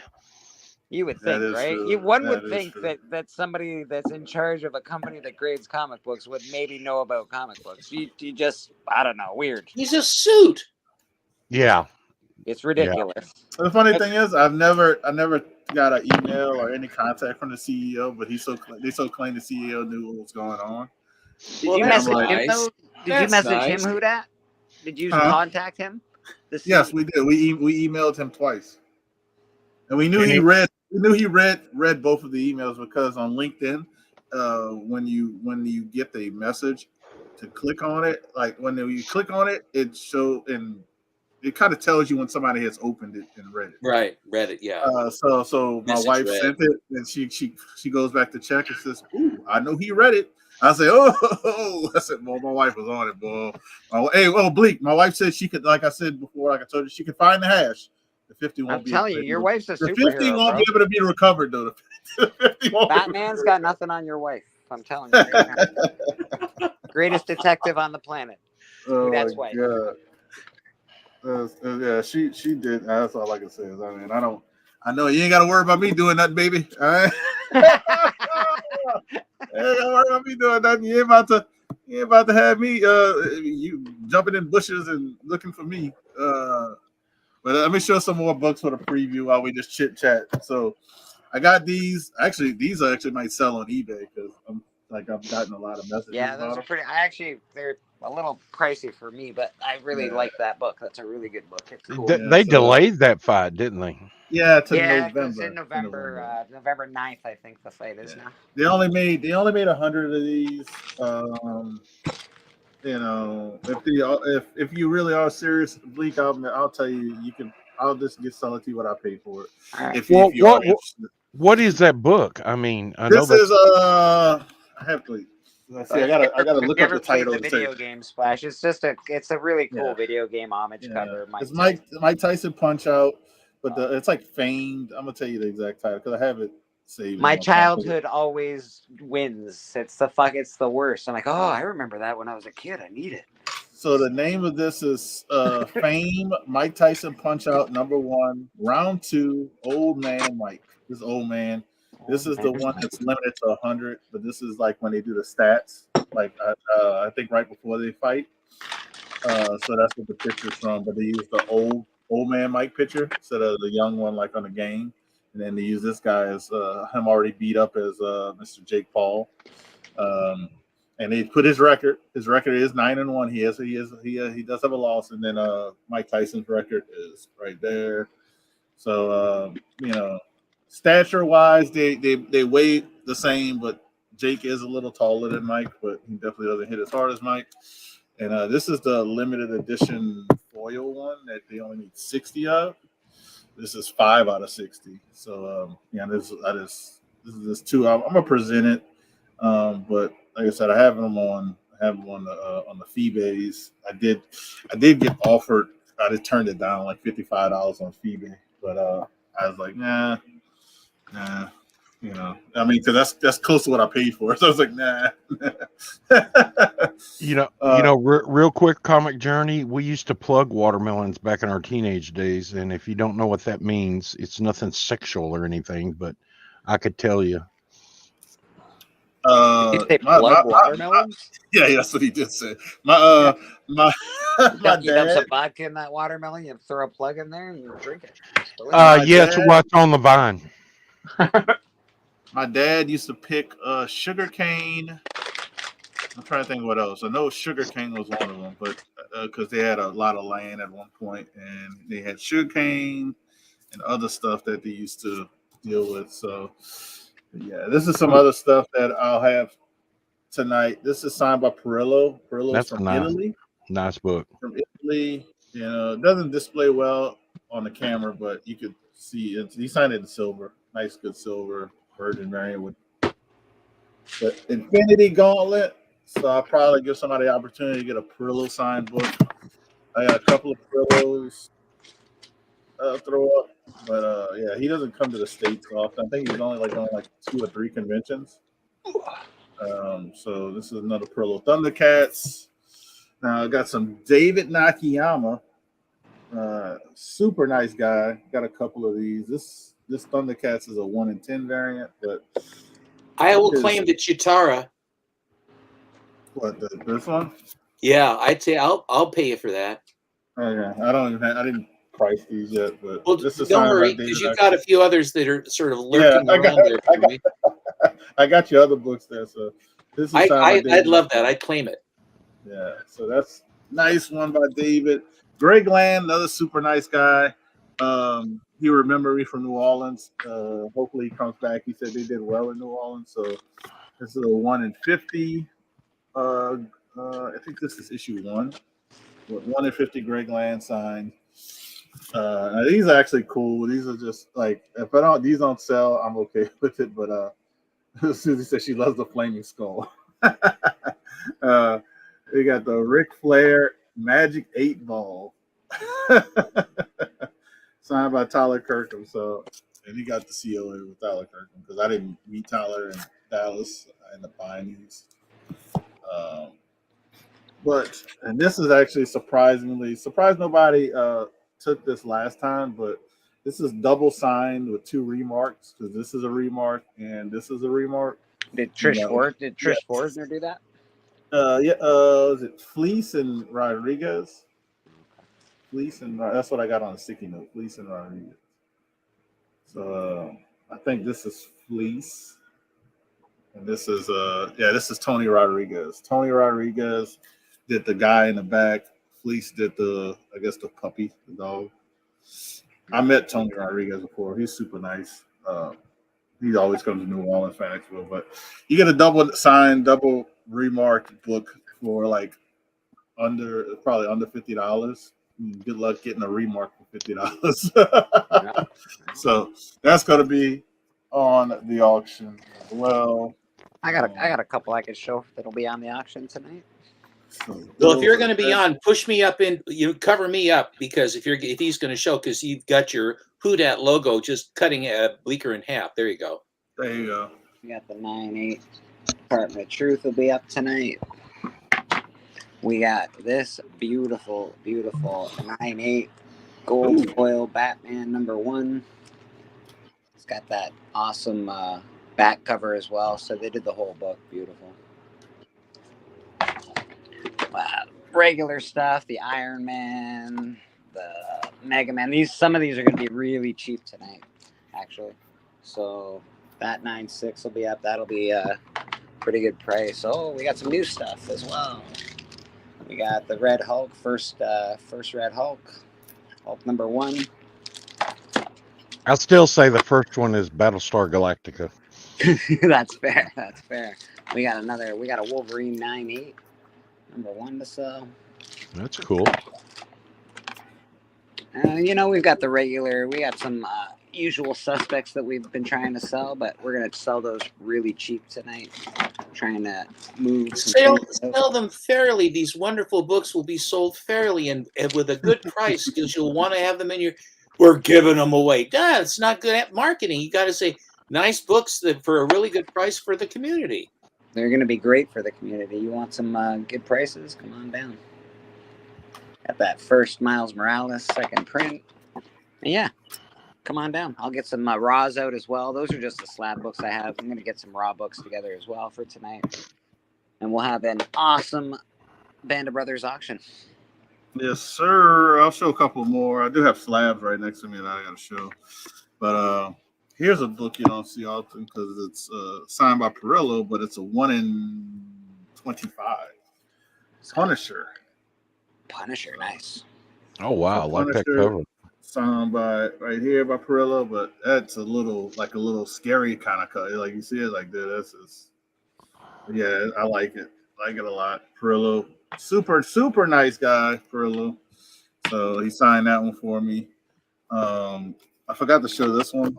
You would think, right? One would think that somebody that's in charge of a company that grades comic books would maybe know about comic books. You just, I don't know, weird. He's a suit. Yeah. It's ridiculous. Yeah. The funny thing is, I never got an email or any contact from the CEO, but they so claim the CEO knew what was going on. Did you message him though? Did you message him, Hudat? Did you contact him? Yes, we did. We emailed him twice, and we knew he read. We knew he read both of the emails because on LinkedIn, when you get the message to click on it, like when you click on it, it shows and it kind of tells you when somebody has opened it and read it. Right, read it, yeah. So my wife sent it, and she goes back to check and says, "Ooh, I know he read it." I say, "Oh," I said, "Well, my wife was on it, boy." Hey, Bleak, my wife said she could, like I said before, like I told you, she could find the hash. The 50 won't be. I'm telling you, your wife's a superhero. The 50 won't be able to be recovered, though. The 50 won't Batman's got nothing on your wife. I'm telling you. Right now. Greatest detective on the planet. That's why. Yeah, she did. That's all I can say. I mean, I know you ain't got to worry about me doing nothing, baby. All right. You ain't got to worry about me doing nothing. You ain't about to have me you jumping in bushes and looking for me. But let me show some more books for the preview while we just chit chat. So I got these. Actually, these might sell on eBay because I've gotten a lot of messages. Yeah, those are pretty. They're a little pricey for me, but I really like that book. That's a really good book. It's cool. They delayed that fight, didn't they? Yeah, November. It's in November. November 9th, I think the fight is now. They only made 100 of these. You know, if you really are serious, Bleak, I'll tell you, I'll just sell it to you what I paid for it. Right. What is that book? I mean, I have to. See, I gotta look up the title. The video game Splash. It's a really cool video game homage cover. It's Mike Tyson Punch Out, but it's like Famed. I'm gonna tell you the exact title because I have it saved. My childhood always wins. It's the worst. I'm like, oh, I remember that when I was a kid. I need it. So the name of this is Fame, Mike Tyson Punch Out #1, Round 2, Old Man Mike. This old man. This is the one that's limited to 100, but this is like when they do the stats, like I think right before they fight. So that's what the picture's from. But they use the old man Mike picture instead of the young one like on the game, and then they use this guy as him already beat up as Mr. Jake Paul. And they put his record. His record is 9-1. He does have a loss, and then Mike Tyson's record is right there. So stature-wise, they weigh the same, but Jake is a little taller than Mike, but he definitely doesn't hit as hard as Mike. And this is the limited edition foil one that they only need 60 of. This is 5 out of 60. So this is 2. I'm gonna present it, but like I said, I have them on the Feebase. I did get offered. I just turned it down like $55 on Feebase, but I was like, nah. I mean, because that's close to what I paid for. So I was like, nah. Real quick comic journey. We used to plug watermelons back in our teenage days, and if you don't know what that means, it's nothing sexual or anything, but I could tell you. Did you say my plug watermelons? yeah, that's what he did say. My my my You dump some dad, vodka in that watermelon, you throw a plug in there, and you drink it. It's delicious. Yes, dad- what's on the vine? my dad used to pick sugar cane. I'm trying to think what else. I know sugar cane was one of them, but because they had a lot of land at one point, and they had sugar cane and other stuff that they used to deal with. So yeah, this is some other stuff that I'll have tonight. This is signed by Perillo. Perillo's That's from nice. Italy. Nice book. From Italy. You know, it doesn't display well on the camera, but you could see it. He signed it in silver. Nice, good silver virgin variant with the Infinity Gauntlet. So I'll probably give somebody the opportunity to get a Perillo signed book. I got a couple of Perillos throw up, but yeah, he doesn't come to the States often. I think he's only on 2 or 3 conventions. So this is another Perillo Thundercats. Now I got some David Nakayama, super nice guy. Got a couple of these. This Thundercats is a 1 in 10 variant, but I will claim the Chitara. what this one? Yeah, I'd say I'll pay you for that. Oh yeah, I didn't price these yet, but Well, this is don't signed by worry, David because you've Nakayama. got a few others that are sort of lurking around there for me. I got your other books there, so this is signed by I'd David. love that. I'd claim it. Yeah, so that's nice one by David. Greg Land, another super nice guy. He remembered me from New Orleans. Hopefully he comes back. He said they did well in New Orleans, so this is a 1 in 50. I think this is issue 1. With 1 in 50 Greg Land signed. Now these are actually cool. These are just if these don't sell, I'm okay with it. But Susie said she loves the flaming skull. We got the Ric Flair Magic 8 Ball, signed by Tyler Kirkham. So, and he got the COA with Tyler Kirkham because I didn't meet Tyler in Dallas. I ended up buying these. And this is actually surprised nobody took this last time, but this is double signed with 2 remarks because this is a remark and this is a remark. Did Trish Fortner do that? Was it Fleece and Rodriguez? That's what I got on a sticky note. Fleece and Rodriguez. So I think this is Fleece, and this is this is Tony Rodriguez. Tony Rodriguez did the guy in the back. Fleece did the puppy, the dog. I met Tony Rodriguez before. He's super nice. He always comes to New Orleans Fan Expo, but you get a double signed, double remarked book for probably under $50. Good luck getting a remark for $50. So that's going to be on the auction as well. I got a couple I could show that'll be on the auction tonight. Well, if you're going to be on, push me up in. Cover me up because if he's going to show, because you've got your Who Dat logo just cutting Bleecker in half. There you go. There you go. We got the 9/8 Department of Truth will be up tonight. We got this beautiful 9/8 gold foil Batman #1. It's got that awesome back cover as well. So they did the whole book. Beautiful. Regular stuff, the Iron Man, the Mega Man. Some of these are going to be really cheap tonight, actually. So that 9/6 will be up. That'll be a pretty good price. Oh, we got some new stuff as well. We got the Red Hulk, first Red Hulk #1. I'll still say the first one is Battlestar Galactica. That's fair. We got a Wolverine 9/8. #1 to sell. That's cool. We've got the regular. We got some usual suspects that we've been trying to sell, but we're gonna sell those really cheap tonight. Trying to move. Sell them fairly. These wonderful books will be sold fairly and with a good price because you'll want to have them in your. We're giving them away. Duh, it's not good at marketing. You got to say nice books for a really good price for the community. They're going to be great for the community. You want some good prices? Come on down. Got that first Miles Morales second print. And yeah, come on down. I'll get some raws out as well. Those are just the slab books I have. I'm going to get some raw books together as well for tonight. And we'll have an awesome Band of Brothers auction. Yes, sir. I'll show a couple more. I do have slabs right next to me that I got to show. But here's a book you don't see often because it's signed by Perillo, but it's a 1 in 25. Punisher. Punisher, nice. Oh wow, I like that Punisher. cover. Signed by right here by Perillo, but that's a little scary kind of cut. Like you see it like that. That's just, yeah, I like it. I like it a lot. Perillo, super nice guy, Perillo. So he signed that one for me. I forgot to show this one.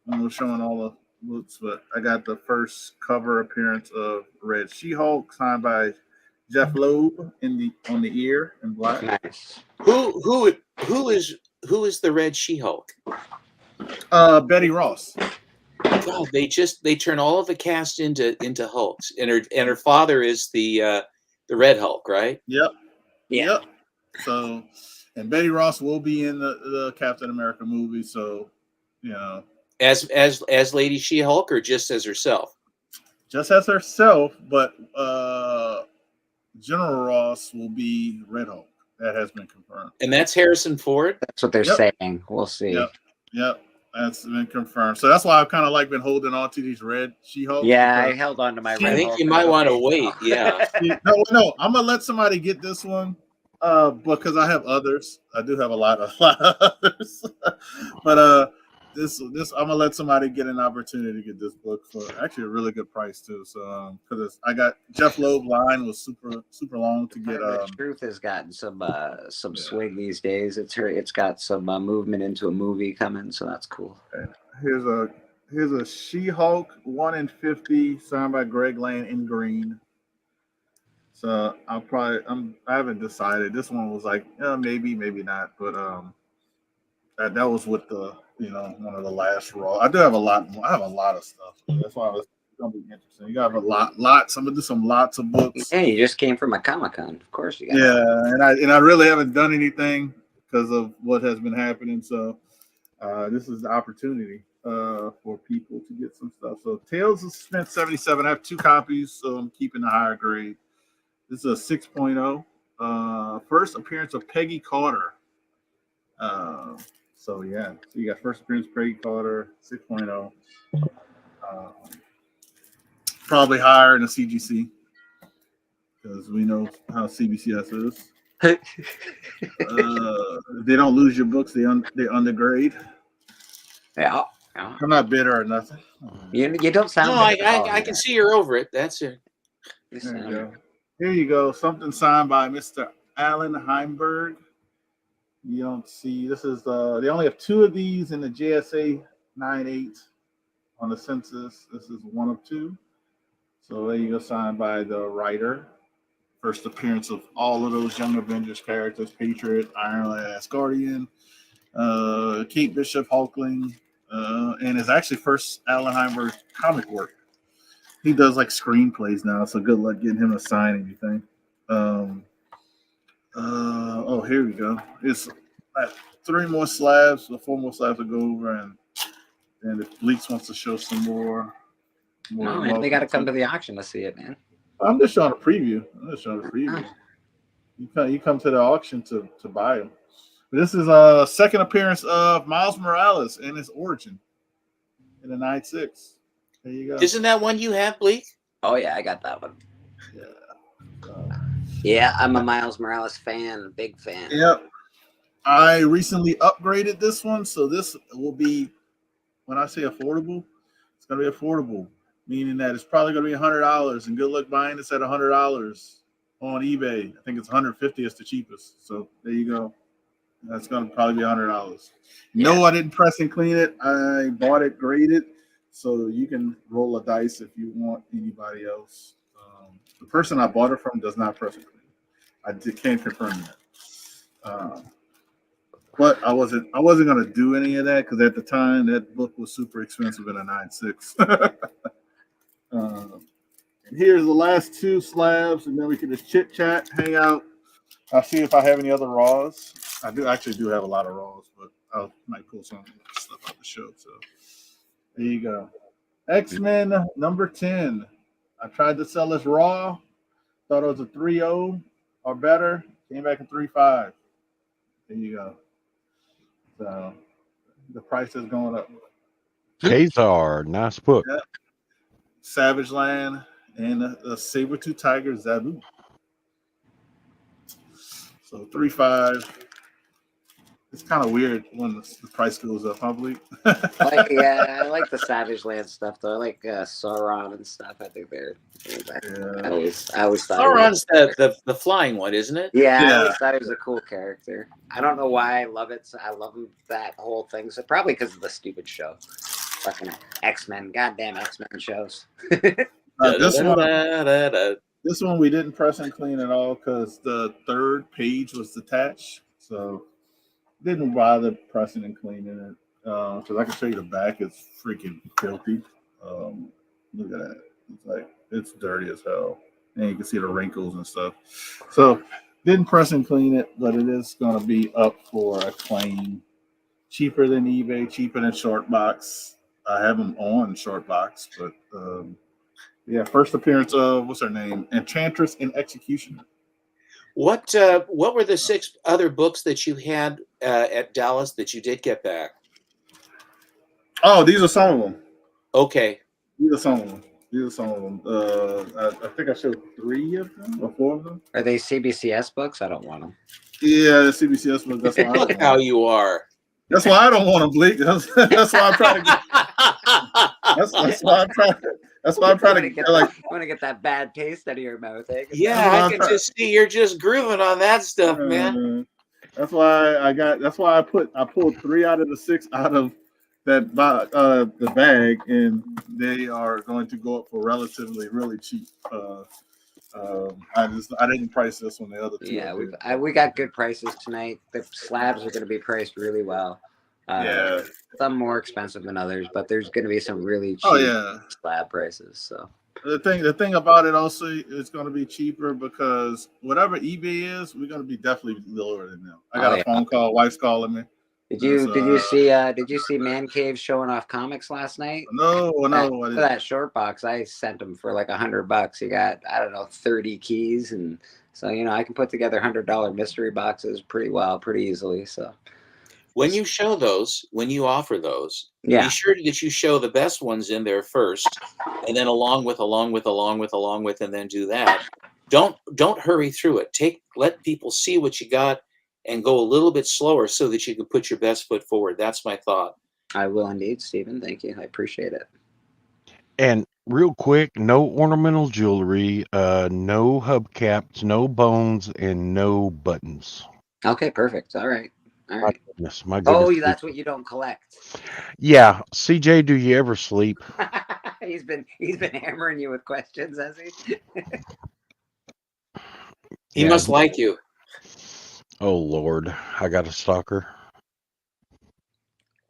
I was showing all the books, but I got the first cover appearance of Red She-Hulk, signed by Jeff Loeb on the ear in black. Nice. Who is the Red She-Hulk? Betty Ross. God, they turn all of the cast into Hulks, and her father is the Red Hulk, right? Yep. Yeah. Yep. So, and Betty Ross will be in the Captain America movie. So, you know, As Lady She-Hulk, or just as herself? just as herself, but General Ross will be Red Hulk. That has been confirmed. And that's Harrison Ford. That's what they're saying. We'll see. Yep. That's been confirmed. So that's why I've kind of been holding on to these Red She-Hulk. Yeah, I held on to my Red I think Hulk you might want to wait. Yeah. No, I'm gonna let somebody get this one. Because I have others. I do have a lot of others. But this I'm gonna let somebody get an opportunity to get this book for actually a really good price too. So because I got Jeff Loeb line was super long to get. Truth has gotten some swing these days. It's got some movement into a movie coming, so that's cool. Here's a She-Hulk 1 in 50 signed by Greg Land in green. So I haven't decided. This one was like maybe not, but that was with the one of the last raw. I do have a lot more. I have a lot of stuff. That's why it's gonna be interesting. You got a lots. I'm gonna do lots of books. Hey, you just came from a Comic-Con, of course you got. Yeah, and I really haven't done anything because of what has been happening. So this is the opportunity for people to get some stuff. So Tales of Suspense 77. I have 2 copies, so I'm keeping the higher grade. This is a 6.0. First appearance of Peggy Carter. So you got first appearance Peggy Carter, 6.0. Probably higher in the CGC because we know how CBCS is. They don't lose your books; they undergrade. Yeah. I'm not bitter or nothing. You don't sound. No, I can see you're over it. That's it. There you go. Here you go. Something signed by Mr. Alan Heimberg. You don't see. This is they only have 2 of these in the JSA 98 on the census. This is 1 of 2. So there you go. Signed by the writer. First appearance of all of those Young Avengers characters: Patriot, Iron Lad, Asgardian, Kate Bishop, Hulkling, and it's actually first Alan Heimberg comic work. He does screenplays now, so good luck getting him to sign anything. Here we go. It's 3 more slabs, or 4 more slabs to go over, and if Bleaks wants to show some more man, they got to come to the auction to see it, man. I'm just showing a preview. You come to the auction to buy them. But this is a second appearance of Miles Morales and his origin in the 9.6. There you go. Isn't that one you have, Bleak? Oh yeah, I got that one. Yeah. Yeah, I'm a Miles Morales fan, big fan. Yep. I recently upgraded this one, so this will be, when I say affordable, it's going to be affordable, meaning that it's probably going to be $100. And good luck buying this at $100 on eBay. I think it's $150 is the cheapest. So there you go. That's going to probably be $100. Yeah. No, I didn't press and clean it. I bought it graded, so you can roll a dice if you want anybody else. The person I bought it from does not press and clean. I can't confirm that. But I wasn't going to do any of that because at the time that book was super expensive in a 9.6. And here's the last 2 slabs, and then we can just chit chat, hang out. I'll see if I have any other raws. I do have a lot of raws, but I might pull some stuff out the show. So there you go. X-Men number 10. I tried to sell this raw. Thought it was a 3.0 or better. Came back in 3.5. There you go. So the price is going up. Kazar, nice book. Yeah. Savage Land and a Saber-tooth Tiger Zabu. So 3.5. It's kind of weird when the price goes up, I believe. I like the Savage Land stuff though. I like Sauron and stuff. I think they're. I always thought. Sauron's the flying one, isn't it? Yeah, I Yeah. always thought he was a cool character. I don't know why I love it. So I love that whole thing. So probably because of the stupid show, fucking X-Men, goddamn X-Men shows. This one we didn't press and clean at all because the third page was detached, so didn't bother pressing and cleaning it. Because I can show you the back; it's freaking filthy. Look at that; it's dirty as hell, and you can see the wrinkles and stuff. So didn't press and clean it, but it is going to be up for a claim. Cheaper than eBay, cheaper than Shortbox. I have them on Shortbox, but yeah, first appearance of what's her name, Enchantress and Executioner. What were the 6 other books that you had at Dallas that you did get back? Oh, these are some of them. Okay. These are some of them. I think I showed 3 of them or 4 of them. Are they CBCS books? I don't want them. Yeah, the CBCS book. That's why I Look don't how want. you are. That's why I don't want them, Blake. That's why I'm trying to get. That's why I'm trying. That's why I'm trying to get like. I want to get that bad taste out of your mouth. Eh? Yeah, I can just see you're just grooving on that stuff, man. That's why I pulled 3 out of the 6 out of that the bag, and they are going to go up for relatively really cheap. I didn't price this one. The other 2. Yeah, we got good prices tonight. The slabs are going to be priced really well. Yeah. Some more expensive than others, but there's going to be some really cheap slab prices. So the thing about it also is going to be cheaper because whatever eBay is, we're going to be definitely lower than them. I got a phone call. Wife's calling me. Did you see Man Cave showing off comics last night? No. For that short box, I sent them for like $100. You got 30 keys, and so I can put together $100 mystery boxes pretty easily. So when you show those, when you offer those, yeah, be sure that you show the best ones in there first, and then along with, and then do that. Don't hurry through it. Let people see what you got. And go a little bit slower so that you can put your best foot forward. That's my thought. I will indeed, Stephen. Thank you. I appreciate it. And real quick, no ornamental jewelry, no hubcaps, no bones, and no buttons. Okay, perfect. All right. My goodness. Oh, that's what you don't collect. Yeah, CJ, do you ever sleep? He's been hammering you with questions, has he? He must like you. Oh Lord, I got a stalker.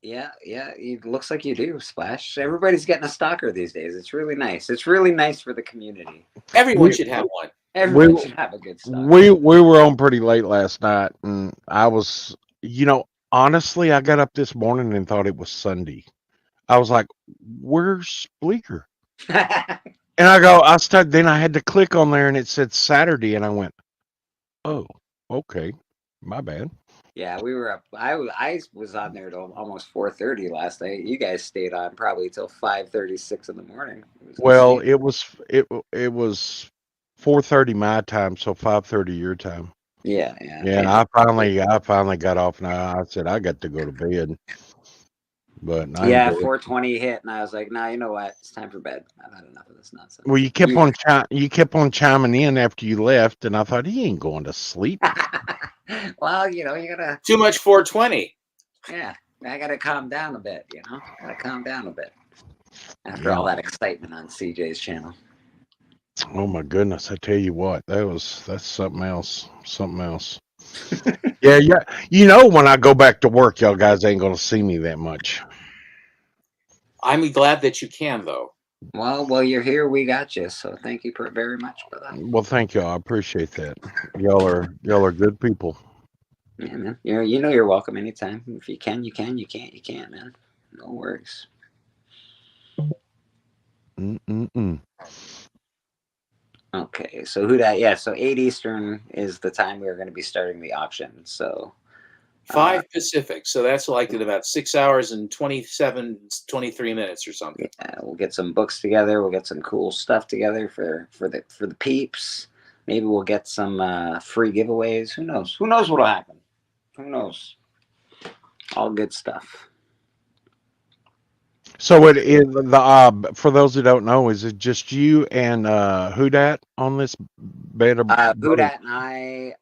Yeah, it looks like you do, Splash. Everybody's getting a stalker these days. It's really nice. It's really nice for the community. Everyone should have one. Everyone should have a good stalker. We were on pretty late last night, and I was, honestly, I got up this morning and thought it was Sunday. I was like, "Where's Bleecker?" And then I had to click on there, and it said Saturday, and I went, "Oh, okay." My bad. Yeah, we were up. I was on there till almost 4:30 last night. You guys stayed on probably till 5:36 in the morning. It was 4:30 my time, so 5:30 your time. Yeah. I finally got off now. I said I got to go to bed. But 4:20 hit, and I was like, "Nah, you know what? It's time for bed. I've had enough of this nonsense." Well, you kept on chiming in after you left, and I thought he ain't going to sleep. Well, you gotta too much 420. Yeah, I gotta calm down a bit. Gotta calm down a bit after all that excitement on CJ's channel. Oh my goodness! I tell you what, that's something else. Something else. Yeah. When I go back to work, y'all guys ain't gonna see me that much. I'm glad that you can, though. Well, you're here. We got you. So thank you very much for that. Well, thank y'all. I appreciate that. Y'all are good people. Yeah, man. You're welcome anytime. If you can, you can. You can't, you can't, man. No worries. Okay, so who that? Yeah, so 8 Eastern is the time we're going to be starting the auction. So 5 Pacific. So that's like in about 6 hours and 23 minutes or something. yeah, we'll get some books together. We'll get some cool stuff together for the peeps. Maybe we'll get some free giveaways. Who knows? Who knows what'll happen? Who knows? All good stuff. So it is the for those who don't know, is it just you and who dat on this bed of Hudat and I,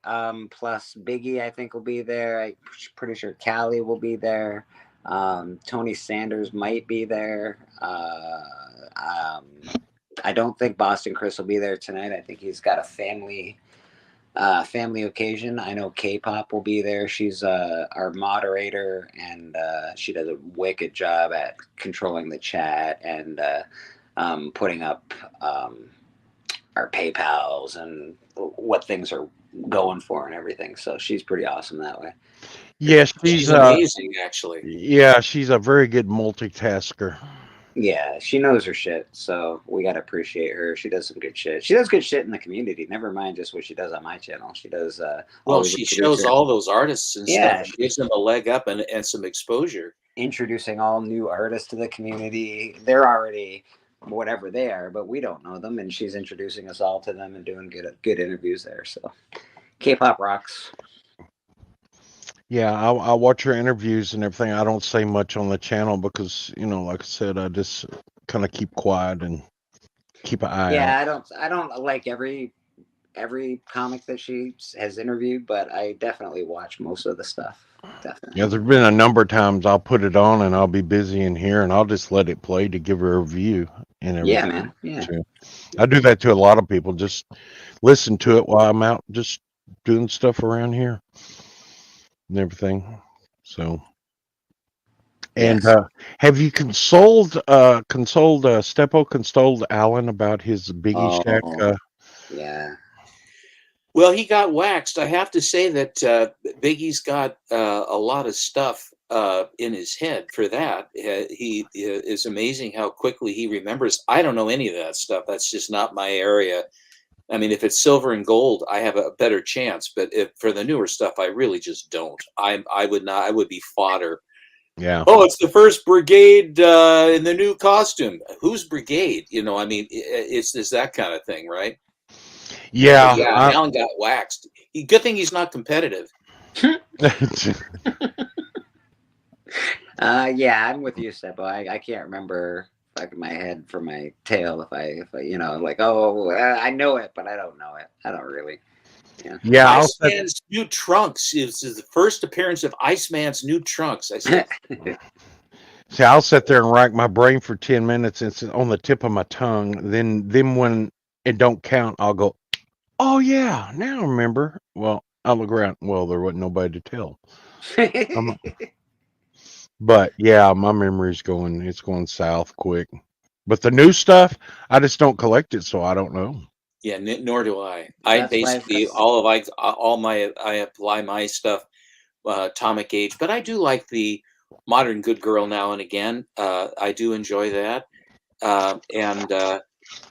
plus Biggie, I think will be there. I'm pretty sure Callie will be there. Tony Sanders might be there. I don't think Boston Chris will be there tonight. I think he's got a family occasion. I know K-pop will be there. She's our moderator, and she does a wicked job at controlling the chat and putting up our PayPals and what things are going for and everything. So she's pretty awesome that way. Yes, She's amazing, actually. Yeah, she's a very good multitasker. Yeah, she knows her shit, so we gotta appreciate her. She does some good shit. She does good shit in the community. Never mind just what she does on my channel. She does. Well, she shows all those artists and Yeah, stuff. Gives them a leg up and some exposure. Introducing all new artists to the community. They're already whatever they are, but we don't know them, and she's introducing us all to them and doing good interviews there. So, K-pop rocks. Yeah, I watch her interviews and everything. I don't say much on the channel because, like I said, I just kind of keep quiet and keep an eye out. Yeah, I don't like every comic that she has interviewed, but I definitely watch most of the stuff. Definitely. Yeah, there's been a number of times I'll put it on and I'll be busy in here and I'll just let it play to give her a review and everything. Yeah, man. Yeah. So, I do that to a lot of people. Just listen to it while I'm out just doing stuff around here and everything. So, and Yes. have you consoled Steppo consoled Alan about his Biggie Shack? Yeah. Well, he got waxed. I have to say that Biggie's got a lot of stuff in his head for that. He is amazing how quickly he remembers. I don't know any of that stuff. That's just not my area. I mean, if it's silver and gold, I have a better chance. But if for the newer stuff, I really just don't. I would not. I would be fodder. Yeah. Oh, it's the first brigade in the new costume. Who's brigade? I mean, it's that kind of thing, right? Yeah. Alan got waxed. Good thing he's not competitive. Yeah, I'm with you, Seppo. I can't remember back in my head from my tail if I like, I know it, but I don't know it. I don't really. Yeah. Iceman's new trunks is the first appearance of Iceman's new trunks. I said. See, I'll sit there and rack my brain for 10 minutes. It's on the tip of my tongue. Then when it don't count, I'll go, oh yeah, now I remember. Well, I'll look around. Well, there wasn't nobody to tell. But yeah, my memory's it's going south quick. But the new stuff, I just don't collect it, so I don't know. Yeah, nor do I. I basically I apply my stuff Atomic Age, but I do like the Modern Good Girl now and again. I do enjoy that, and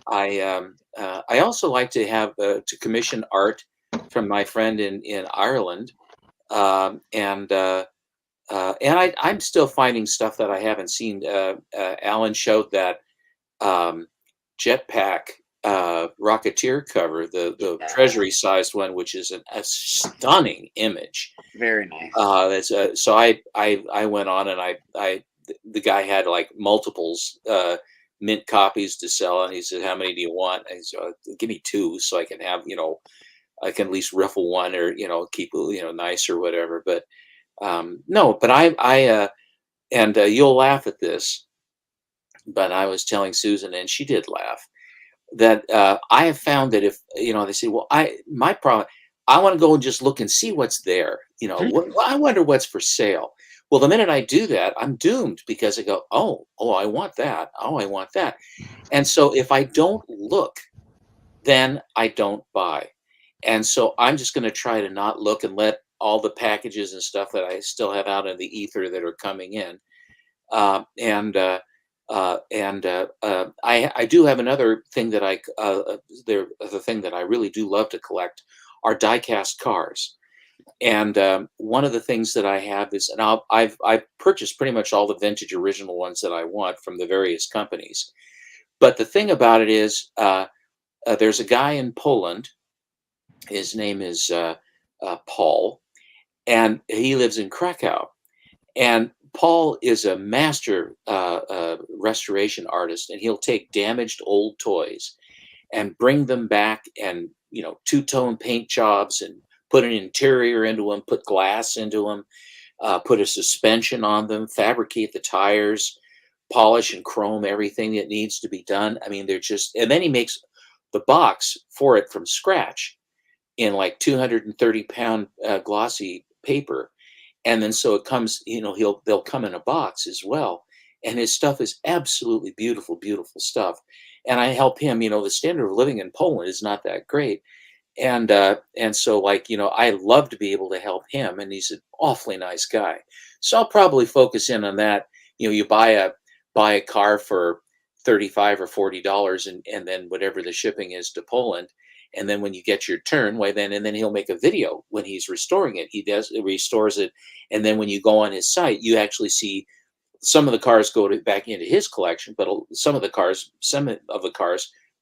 I also like to have to commission art from my friend in Ireland, and I'm still finding stuff that I haven't seen. Alan showed that Jetpack Rocketeer cover, the treasury-sized one, which is a stunning image. Very nice. That's so I went on and the guy had like multiples mint copies to sell, and he said, "How many do you want?" And he said, "Give me 2, so I can have I can at least riffle one or keep nice or whatever." But no, but I you'll laugh at this, but I was telling Susan, and she did laugh, that I have found that if they say, well, my problem, I want to go and just look and see what's there. I wonder what's for sale. Well, the minute I do that, I'm doomed, because I go, oh, I want that. Oh, I want that. And so if I don't look, then I don't buy. And so I'm just going to try to not look and let all the packages and stuff that I still have out in the ether that are coming in. I do have another thing that the thing that I really do love to collect are die-cast cars. And one of the things that I have is, and I've purchased pretty much all the vintage original ones that I want from the various companies. But the thing about it is, there's a guy in Poland. His name is Paul, and he lives in Krakow. And Paul is a master restoration artist, and he'll take damaged old toys and bring them back, and two-tone paint jobs, and put an interior into them, put glass into them, put a suspension on them, fabricate the tires, polish and chrome everything that needs to be done. I mean, they're just, and then he makes the box for it from scratch in like 230-pound glossy paper. And then so it comes, they'll come in a box as well. And his stuff is absolutely beautiful, beautiful stuff. And I help him, the standard of living in Poland is not that great. And so I love to be able to help him, and he's an awfully nice guy. So I'll probably focus in on that. You buy a car for $35 or $40, and then whatever the shipping is to Poland. And then when you get your turn, then he'll make a video when he's restoring it. He restores it. And then when you go on his site, you actually see some of the cars go back into his collection, but some of the cars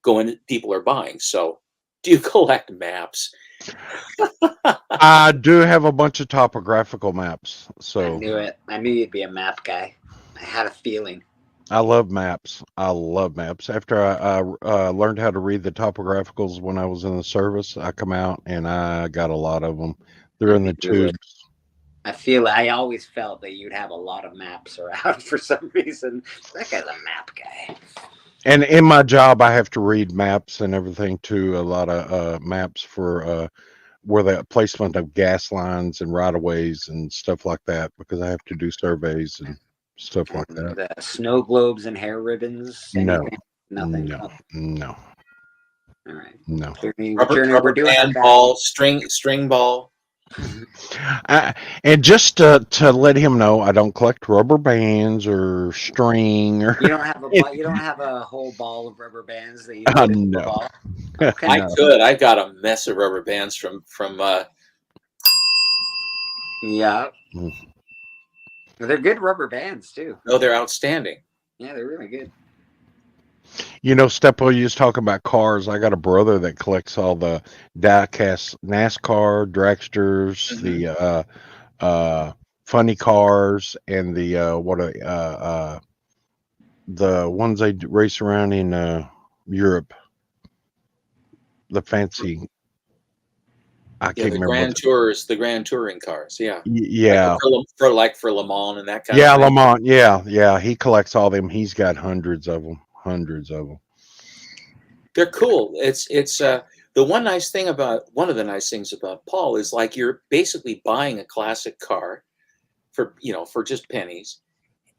go in, people are buying. So do you collect maps? I do have a bunch of topographical maps. So I knew it. I knew you'd be a map guy. I had a feeling. I love maps. After I learned how to read the topographicals when I was in the service, I come out and I got a lot of them. They're in the tubes. I always felt that you'd have a lot of maps around for some reason. That guy's a map guy. And in my job, I have to read maps and everything too. A lot of maps for where the placement of gas lines and right of ways and stuff like that, because I have to do surveys and stuff like that. The snow globes and hair ribbons. No, nothing. No. All right. No. Rubber band ball, string ball. And just to let him know, I don't collect rubber bands or string. Or you don't have a whole ball of rubber bands that you no. Okay. I could. I got a mess of rubber bands from. Yeah. They're good rubber bands too. No, they're outstanding. Yeah, they're really good. Steppo, you was talking about cars. I got a brother that collects all the die-cast NASCAR, dragsters, the funny cars, and the ones they race around in Europe. The fancy. I can't remember. The Grand Touring cars. Yeah. Yeah. For Le Mans and that kind of thing. Yeah, Le Mans. Yeah. He collects all them. He's got hundreds of them. They're cool. It's one of the nice things about Paul is like you're basically buying a classic car for just pennies,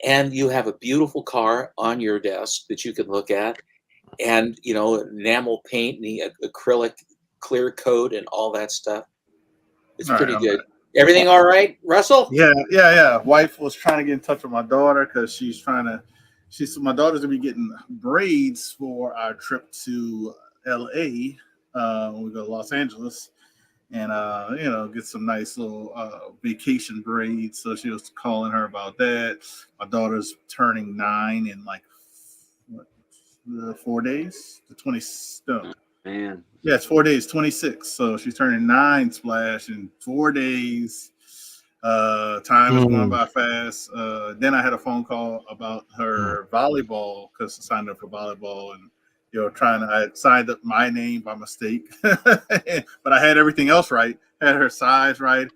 and you have a beautiful car on your desk that you can look at, and enamel paint and the acrylic clear coat and all that stuff. It's pretty good. Everything all right, Russell? Yeah. Wife was trying to get in touch with my daughter because my daughter's gonna be getting braids for our trip to LA when we go to Los Angeles, and get some nice little vacation braids. So she was calling her about that. My daughter's turning 9 in 4 days. Man. Yeah, it's 4 days, 26. So she's turning 9, Splash, in 4 days. Time is going by fast. Then I had a phone call about her volleyball because I signed up for volleyball, and I had signed up my name by mistake, but I had everything else right. Had her size right,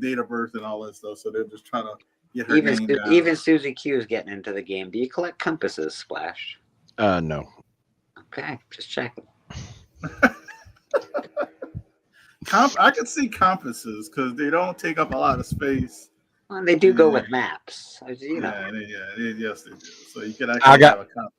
date of birth, and all that stuff. So they're just trying to get her name down. Even Susie Q is getting into the game. Do you collect compasses, Splash? No. Okay, just checking. I can see compasses because they don't take up a lot of space. Well, they do go with maps. Yes, they do. So you can actually have a compass.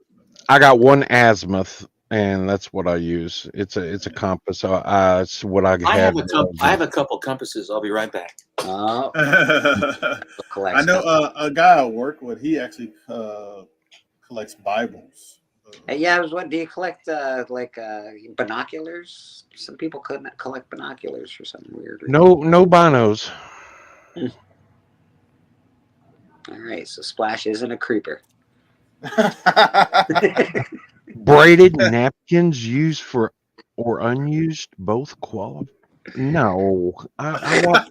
I got one azimuth and that's what I use. It's a compass. It's what I I have. have a couple compasses. I'll be right back. Oh, I know a guy I work with. He actually collects Bibles. Yeah, I was what? Do you collect binoculars? Some people couldn't collect binoculars for some weird reason. No binos. All right, so Splash isn't a creeper. Braided napkins used for or unused, both qualify. No, I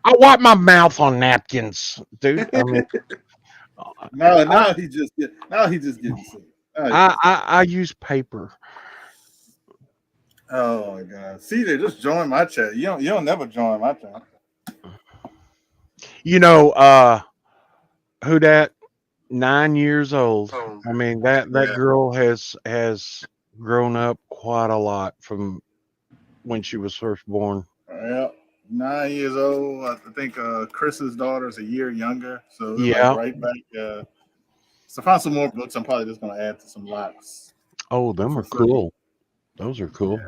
wipe my mouth on napkins, dude. I mean, now he just getting sick. I use paper. Oh my God! See, they just join my chat. You don't never join my chat. You know, who that? 9 years old. I mean that girl has grown up quite a lot from when she was first born. Yeah, 9 years old. I think Chris's daughter is a year younger, so Yeah. like right back. So I found some more books. I'm probably just gonna add to some lots. Oh, them are cool. Those are cool.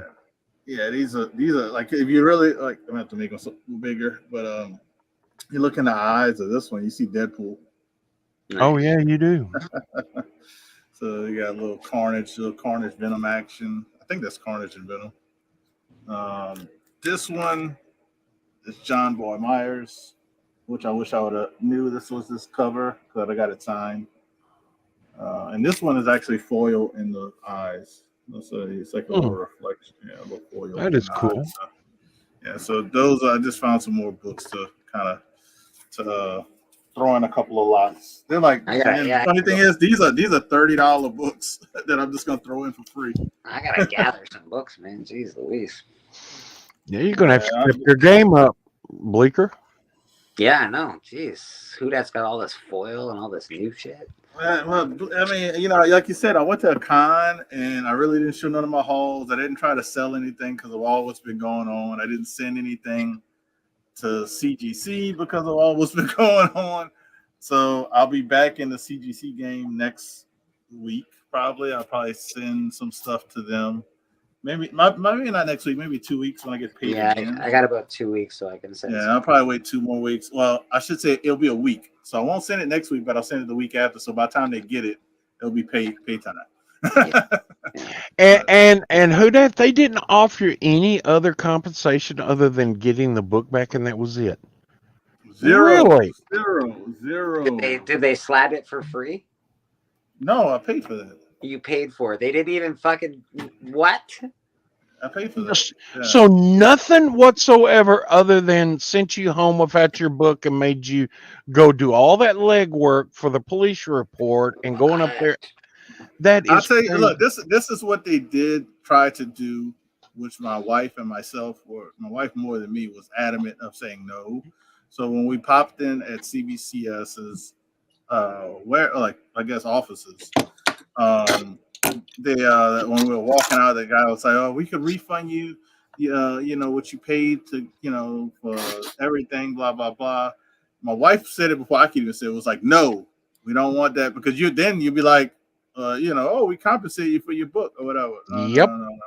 Yeah, these are like if you really like. I'm gonna have to make them so bigger, but you look in the eyes of this one, you see Deadpool. Oh yeah, you do. So you got a little Carnage Venom action. I think that's Carnage and Venom. This one is John Boy Myers, which I wish I would have knew this was this cover because I got it signed. And this one is actually foil in the eyes. So it's like a little reflection. Yeah, a little foil. That is cool. So, yeah, so those I just found some more books to kind of throw in a couple of lots. They're like, the funny thing is these are $30 books that I'm just gonna throw in for free. I gotta gather some books, man. Jeez Louise. Yeah, you're gonna have to step your game up, Bleeker. Yeah, I know. Jeez, who that's got all this foil and all this new shit? Well, I mean, like you said, I went to a con and I really didn't show none of my hauls. I didn't try to sell anything because of all what's been going on. I didn't send anything to CGC because of all what's been going on. So I'll be back in the CGC game next week. Probably I'll send some stuff to them. Maybe not next week. Maybe 2 weeks when I get paid. Yeah, again. I got about 2 weeks so I can send. Yeah, I'll probably wait 2 more weeks. Well, I should say it'll be a week. So I won't send it next week, but I'll send it the week after. So by the time they get it, it'll be pay time. And who that they didn't offer you any other compensation other than getting the book back, and that was it. Zero. Really? Zero. Did they slab it for free? No, I paid for that. You paid for it. They didn't even fucking what? I paid for that. Yeah. So nothing whatsoever other than sent you home without your book and made you go do all that legwork for the police report and going up there. That is. I'll tell you, look, this is what they did try to do, which my wife and myself, or my wife more than me, was adamant of saying no. So when we popped in at CBCS's, offices, when we were walking out, the guy was like, "Oh, we could refund you, what you paid to, for everything, blah blah blah." My wife said it before I could even say it. It was like, "No, we don't want that," because you'd be like, we compensate you for your book or whatever. No.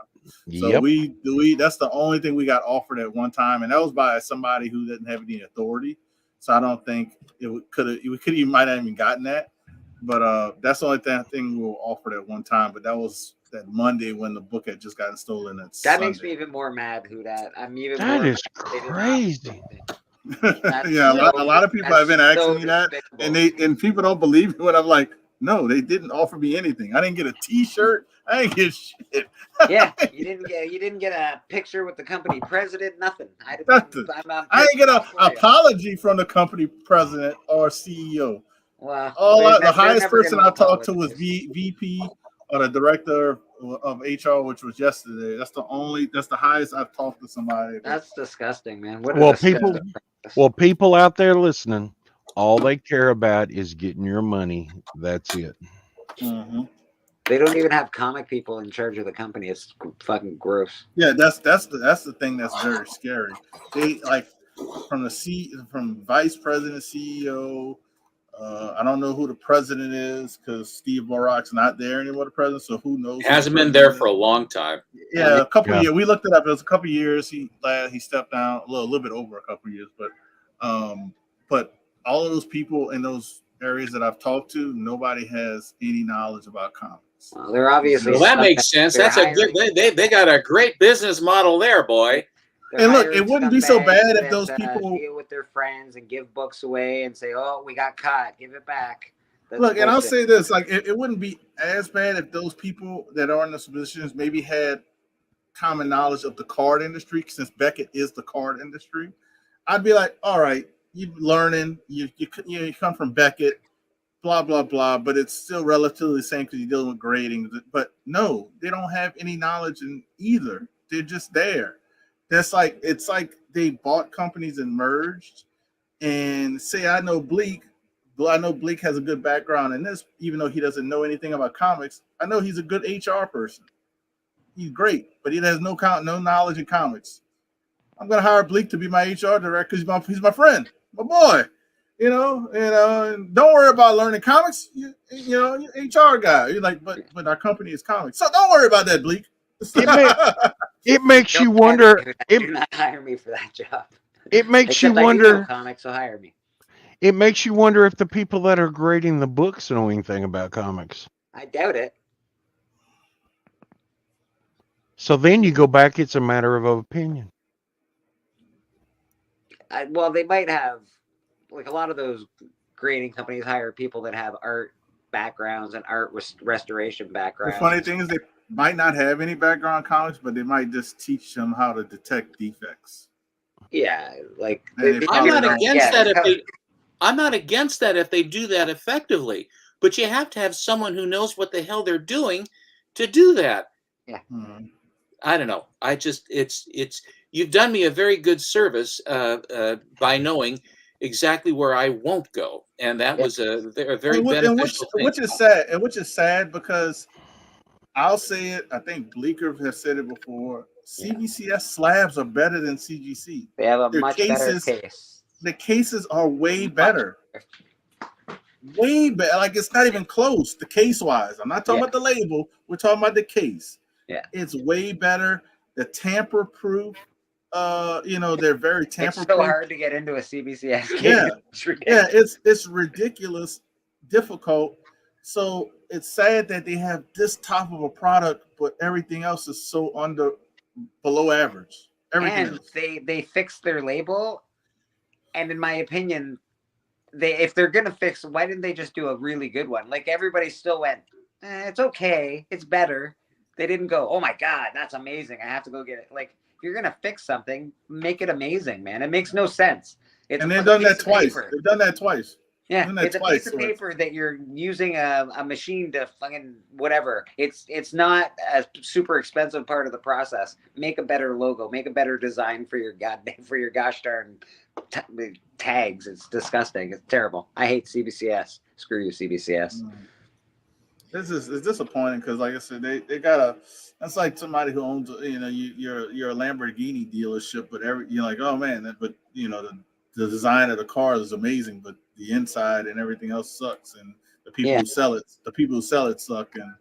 So we that's the only thing we got offered at one time, and that was by somebody who didn't have any authority. So I don't think we might have even gotten that. But that's the only thing we were offered at one time. But that was that Monday when the book had just gotten stolen. That Sunday. Makes me even more mad. I'm even. That more is crazy. Yeah, a lot of people have been asking me that, and people don't believe me when I'm like, no, they didn't offer me anything. I didn't get a T-shirt. I didn't get shit. Yeah, you didn't get a picture with the company president. Nothing. I didn't get an apology from the company president or CEO. Wow. The highest person I talked to was VP or the director of HR, which was yesterday. That's the highest I've talked to somebody. That's disgusting, man. People out there listening, all they care about is getting your money. That's it. Mm-hmm. They don't even have comic people in charge of the company. It's fucking gross. Yeah, that's the thing that's very scary. They from vice president, CEO, I don't know who the president is because Steve Barack's not there anymore. The president, so who knows? It hasn't been there for a long time. Yeah, a couple Yeah. years. We looked it up. It was a couple years. He stepped down a little bit over a couple years, but all of those people in those areas that I've talked to, nobody has any knowledge about comics. Well, they're obviously. Well, that makes sense. they're That's a good. They got a great business model there, boy. And look, it wouldn't be so bad if those that, people deal with their friends and give books away and say, "Oh, we got caught. Give it back." That's look. And I'll bullshit. say this: like, it wouldn't be as bad if those people that are in those positions maybe had common knowledge of the card industry, since Beckett is the card industry. I'd be like, all right, you're learning, you come from Beckett, blah blah blah, but it's still relatively the same because you're dealing with grading. But no, they don't have any knowledge in either. They're just there. It's like they bought companies and merged. And say I know Bleak has a good background in this, even though he doesn't know anything about comics. I know he's a good HR person. He's great, but he has no knowledge in comics. I'm gonna hire Bleak to be my HR director because he's my friend, my boy. You know, and don't worry about learning comics. You're HR guy. You're like, but our company is comics, so don't worry about that, Bleak. It makes you Don't wonder. hire me. Do not hire me for that job. It makes you Except I do know wonder. comics, so hire me. It makes you wonder if the people that are grading the books know anything about comics. I doubt it. So then you go back. It's a matter of opinion. Well, they might have, like a lot of those grading companies hire people that have art backgrounds and art restoration The backgrounds. funny thing is they might not have any background in comics, but they might just teach them how to detect defects. Yeah, like And they I'm probably not don't. against that if they. they. I'm not against that if they do that effectively, but you have to have someone who knows what the hell they're doing to do that. Mhm. I don't know. I just it's you've done me a very good service by knowing exactly where I won't go, and that was a very beneficial thing. Which is sad because I'll say it. I think Bleeker has said it before. CBCS slabs are better than CGC. They have a Their much cases- better case. The cases are way better. Way better. Like it's not even close. The case wise, I'm not talking Yeah. about the label. We're talking about the case. Yeah. It's way better. The tamper proof. They're very It's tamper so proof. hard to get into a CBCS case. Yeah. It's ridiculous. Yeah, it's ridiculous, difficult. So it's sad that they have this type of a product, but everything else is so below average. Everything And else. they fixed their label, and in my opinion, if they're gonna fix, why didn't they just do a really good one? Like everybody still went, it's okay, it's better. They didn't go, oh my god, that's amazing, I have to go get it. Like if you're gonna fix something, make it amazing, man. It makes no sense. It's And a they've done piece that of twice. paper. They've done that twice. Yeah, done that it's a twice, piece of so it's- paper that you're using a machine to fucking whatever. It's not a super expensive part of the process. Make a better logo. Make a better design for your gosh darn tags. It's disgusting. It's terrible. I hate CBCS. Screw you, CBCS. This is disappointing because, like I said, they got a. That's like somebody who owns, you're a Lamborghini dealership, but you're like, oh man, but the design of the car is amazing, but the inside and everything else sucks, and the people who sell it suck, and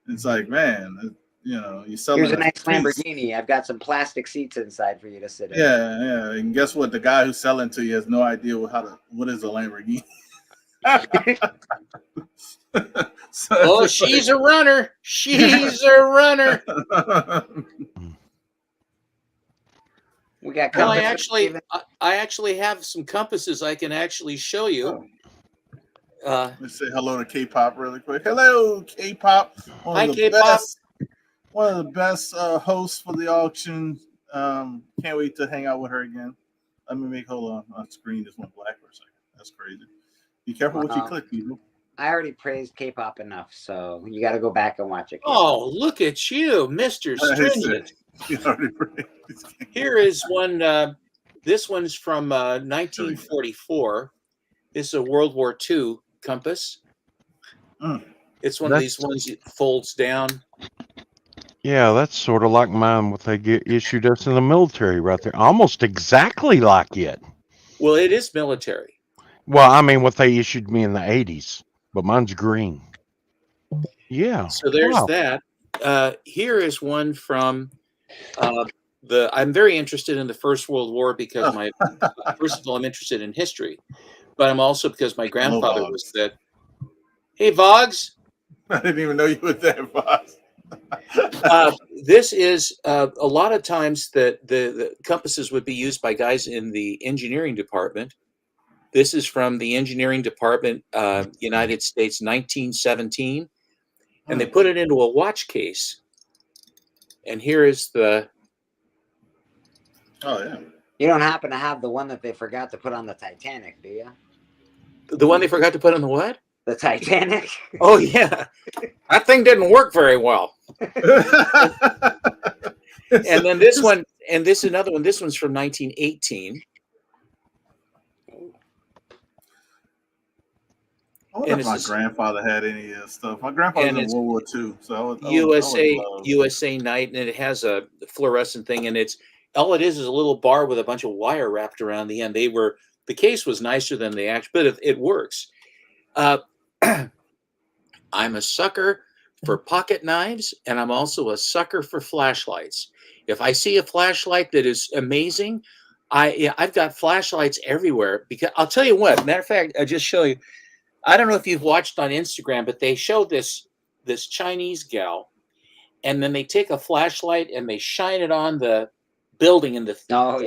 it's like, man, you sell. Here's a nice Lamborghini. I've got some plastic seats inside for you to sit in. Yeah, and guess what? The guy who's selling to you has no idea what is a Lamborghini. Oh, she's a runner. She's a runner. We got. Well, company. I actually have some compasses I can actually show you. Let's say hello to K-pop really quick. Hello, K-pop. Hi, K-pop. One of the best hosts for the auction. Can't wait to hang out with her again. Let me hold on. My screen just went black for a second. That's crazy. Be careful what you click, people. I already praised K-pop enough, so you got to go back and watch it. Oh, look at you, Mr. Stringent. Here is one. This one's from 1944. This is a World War II compass. It's one of these ones that folds down. Yeah, that's sort of like mine. What they issued us in the military, right there, almost exactly like it. Well, it is military. Well, I mean, what they issued me in the 80s, but mine's green. Yeah. So there's Wow. that. Here is one from I'm very interested in the First World War because first of all, I'm interested in history, but I'm also because my grandfather was that. Hey, Vogs. I didn't even know you were there, boss. This is a lot of times that the compasses would be used by guys in the engineering department. This is from the engineering department, United States, 1917, and they put it into a watch case. And here is the. Oh, yeah. You don't happen to have the one that they forgot to put on the Titanic, do you? The one they forgot to put on the what? The Titanic. Oh, yeah. That thing didn't work very well. And then this one, and this another one. This one's from 1918. I wonder if my grandfather had any of stuff. My grandfather was in World War II, so USA Night, and it has a fluorescent thing, and all it is a little bar with a bunch of wire wrapped around the end. The case was nicer than the actual, but it works. I'm a sucker for pocket knives, and I'm also a sucker for flashlights. If I see a flashlight that is amazing, I've got flashlights everywhere. Because I'll tell you what, matter of fact, I'll just show you. I don't know if you've watched on Instagram, but they show this Chinese gal, and then they take a flashlight and they shine it on the building, and the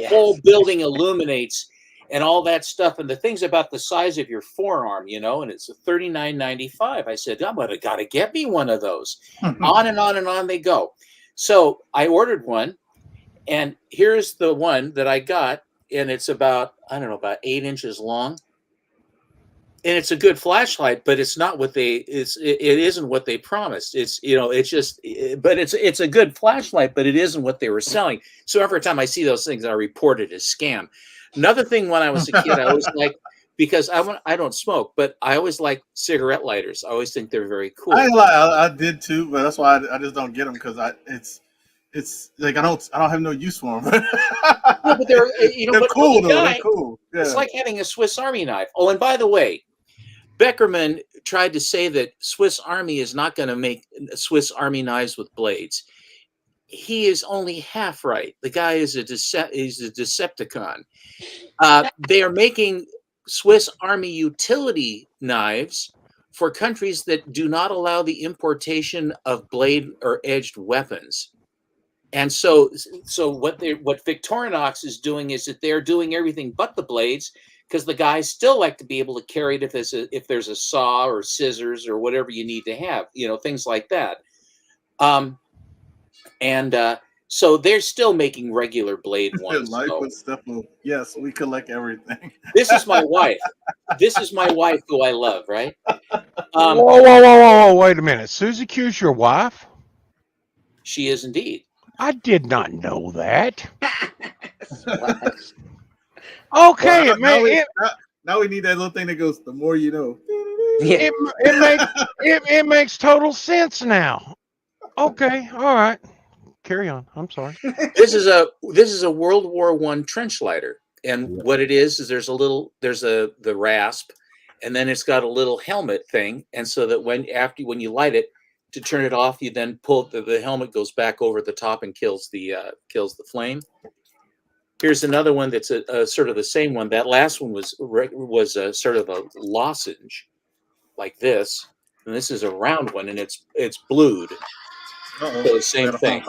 whole building illuminates and all that stuff. And the thing's about the size of your forearm, and it's $39.95. I said, I'm gotta get me one of those. On and on and on they go. So I ordered one, and here's the one that I got, and it's about 8 inches long. And it's a good flashlight, but it's not what it isn't what they promised. But it's a good flashlight, but it isn't what they were selling. So every time I see those things, I report it as scam. Another thing, when I was a kid, I always like, because I don't smoke, but I always like cigarette lighters. I always think they're very cool. I did too, but that's why I just don't get them, because it's like I don't have no use for them. But they're cool though. They're cool. Yeah. It's like having a Swiss Army knife. Oh, and by the way, Beckerman tried to say that Swiss Army is not going to make Swiss Army knives with blades. He is only half right. The guy is a Decepticon. They are making Swiss Army utility knives for countries that do not allow the importation of blade or edged weapons. And so what Victorinox is doing is that they're doing everything but the blades, because the guys still like to be able to carry it if there's a saw or scissors or whatever you need to have, things like that. So they're still making regular blade ones. Yes, we collect everything. This is my wife. This is my wife, who I love, right? Whoa, wait a minute. Susie Q's your wife? She is indeed. I did not know that. Okay, now we need that little thing that goes, the more you know. Yeah. It makes total sense now. Okay, all right. Carry on. I'm sorry. This is a World War I trench lighter, and what it is there's the rasp, and then it's got a little helmet thing, and so that when you light it, to turn it off, you then pull the helmet goes back over the top and kills the flame. Here's another one that's a sort of the same one. That last one was a sort of a lozenge, like this, and this is a round one, and it's blued. So the same thing.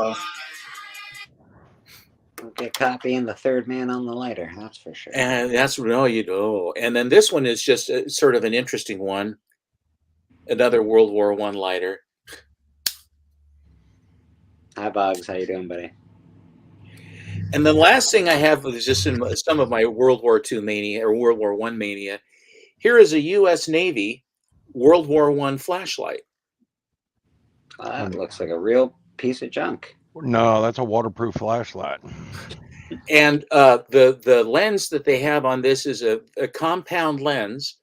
Okay, copying the third man on the lighter, that's for sure. And that's And then this one is just sort of an interesting one. Another World War I lighter. Hi, Boggs. How you doing, buddy? And the last thing I have is just in some of my World War II mania or World War I mania. Here is a U.S. Navy World War I flashlight. That looks like a real piece of junk. No, that's a waterproof flashlight. And the lens that they have on this is a compound lens.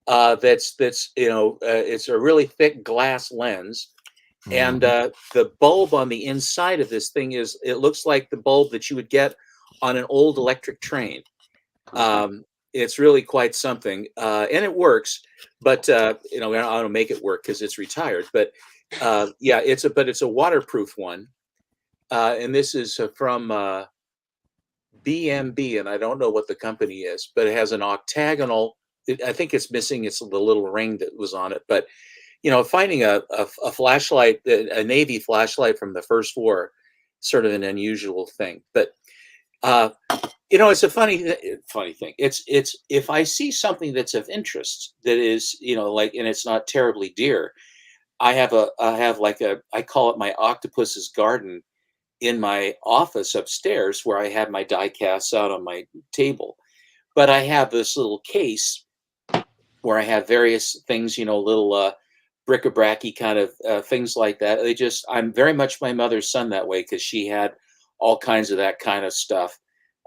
It's a really thick glass lens. And the bulb on the inside of this thing it looks like the bulb that you would get on an old electric train. It's really quite something, and it works. But you know, I don't make it work because it's retired. But yeah, it's a waterproof one, and this is from BMB, and I don't know what the company is, but it has an octagonal. I think it's missing. It's the little ring that was on it, but you know, finding a flashlight, a Navy flashlight from the First War, sort of an unusual thing. But you know, it's a funny thing. It's if I see something that's of interest that is, you know, like, and it's not terribly dear, I have I call it my octopus's garden in my office upstairs where I have my die casts out on my table. But I have this little case where I have various things, you know, little bric-a-bracy kind of things like that. I'm very much my mother's son that way because she had all kinds of that kind of stuff.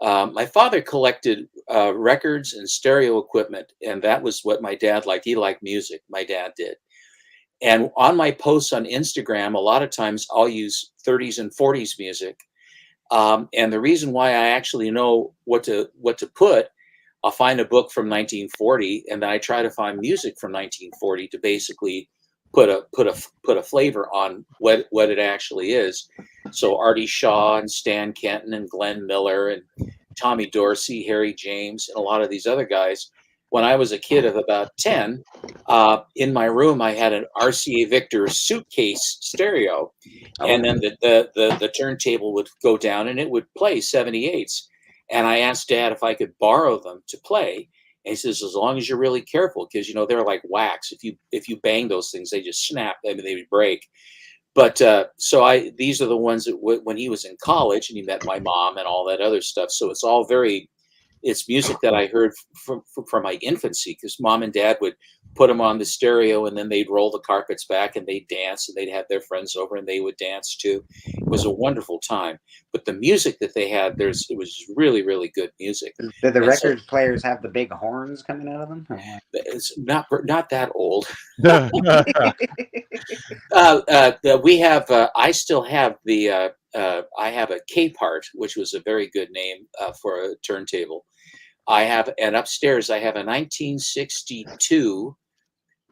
My father collected records and stereo equipment, and that was what my dad liked. He liked music. My dad did. And on my posts on Instagram, a lot of times I'll use 30s and 40s music. And the reason why I actually know what to put, I'll find a book from 1940, and then I try to find music from 1940 to basically put a flavor on what it actually is. So Artie Shaw and Stan Kenton and Glenn Miller and Tommy Dorsey, Harry James, and a lot of these other guys. When I was a kid of about 10, in my room I had an RCA Victor suitcase stereo, and then the turntable would go down and it would play 78s. And I asked Dad if I could borrow them to play. And he says, as long as you're really careful, because, you know, they're like wax. If you bang those things, they just snap. I mean, they would break. But these are the ones that when he was in college and he met my mom and all that other stuff. So it's all it's music that I heard from my infancy, because Mom and Dad would put them on the stereo and then they'd roll the carpets back and they'd dance and they'd have their friends over and they would dance too. It was a wonderful time. But the music that they had, it was really, really good music. Did the record players have the big horns coming out of them? It's not that old. We have. I still have the. I have a Capehart, which was a very good name for a turntable. And upstairs I have a 1962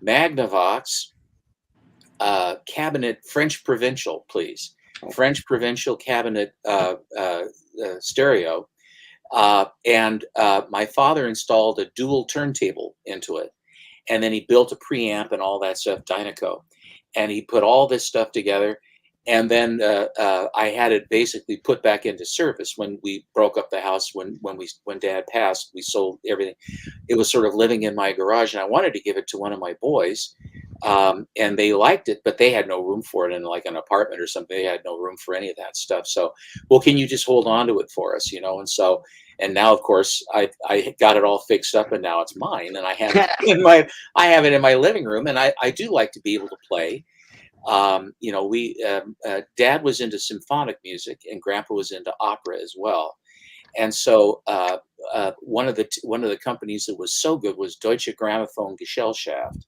Magnavox cabinet, French Provincial, please. French Provincial cabinet stereo. And my father installed a dual turntable into it. And then he built a preamp and all that stuff, Dynaco. And he put all this stuff together. And then I had it basically put back into service when we broke up the house. When Dad passed, we sold everything. It was sort of living in my garage, and I wanted to give it to one of my boys, and they liked it, but they had no room for it in like an apartment or something. They had no room for any of that stuff. So, well, can you just hold on to it for us, you know? And now, of course, I got it all fixed up, and now it's mine, and I have it in my living room, and I do like to be able to play. You know, Dad was into symphonic music and Grandpa was into opera as well. And so one of the companies that was so good was Deutsche Grammophon Gesellschaft,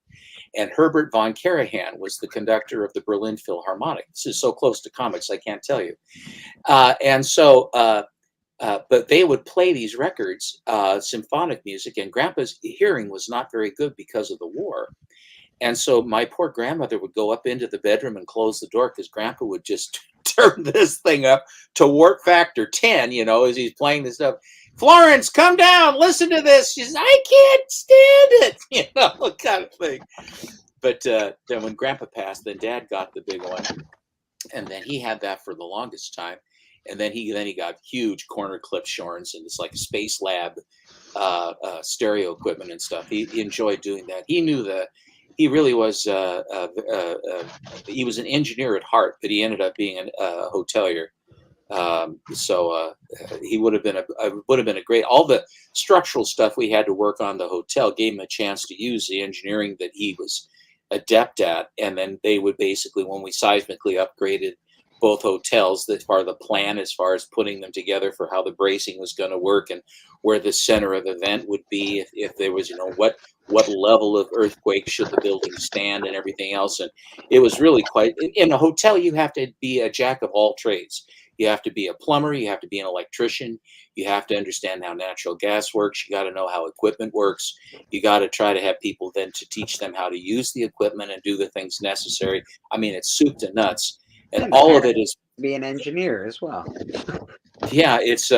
and Herbert von Karajan was the conductor of the Berlin Philharmonic. This is so close to comics, I can't tell you. But they would play these records, symphonic music, and Grandpa's hearing was not very good because of the war. And so my poor grandmother would go up into the bedroom and close the door because Grandpa would just turn this thing up to warp factor 10, you know, as he's playing this stuff. Florence, come down, listen to this. She says, I can't stand it, you know, kind of thing. But then when Grandpa passed, then Dad got the big one. And then he had that for the longest time. And then he got huge corner clip Shorns, and it's like Space Lab stereo equipment and stuff. He enjoyed doing that. He really was. He was an engineer at heart, but he ended up being a hotelier. So he would have been a great. All the structural stuff we had to work on the hotel gave him a chance to use the engineering that he was adept at, and then they would basically, when we seismically upgraded both hotels, that part of the plan as far as putting them together for how the bracing was going to work and where the center of event would be, if there was, you know, what level of earthquake should the building stand and everything else. And it was really quite, in a hotel, you have to be a jack of all trades. You have to be a plumber. You have to be an electrician. You have to understand how natural gas works. You got to know how equipment works. You got to try to have people then to teach them how to use the equipment and do the things necessary. I mean, it's soup to nuts. And all of it is, Be an engineer as well. yeah, it's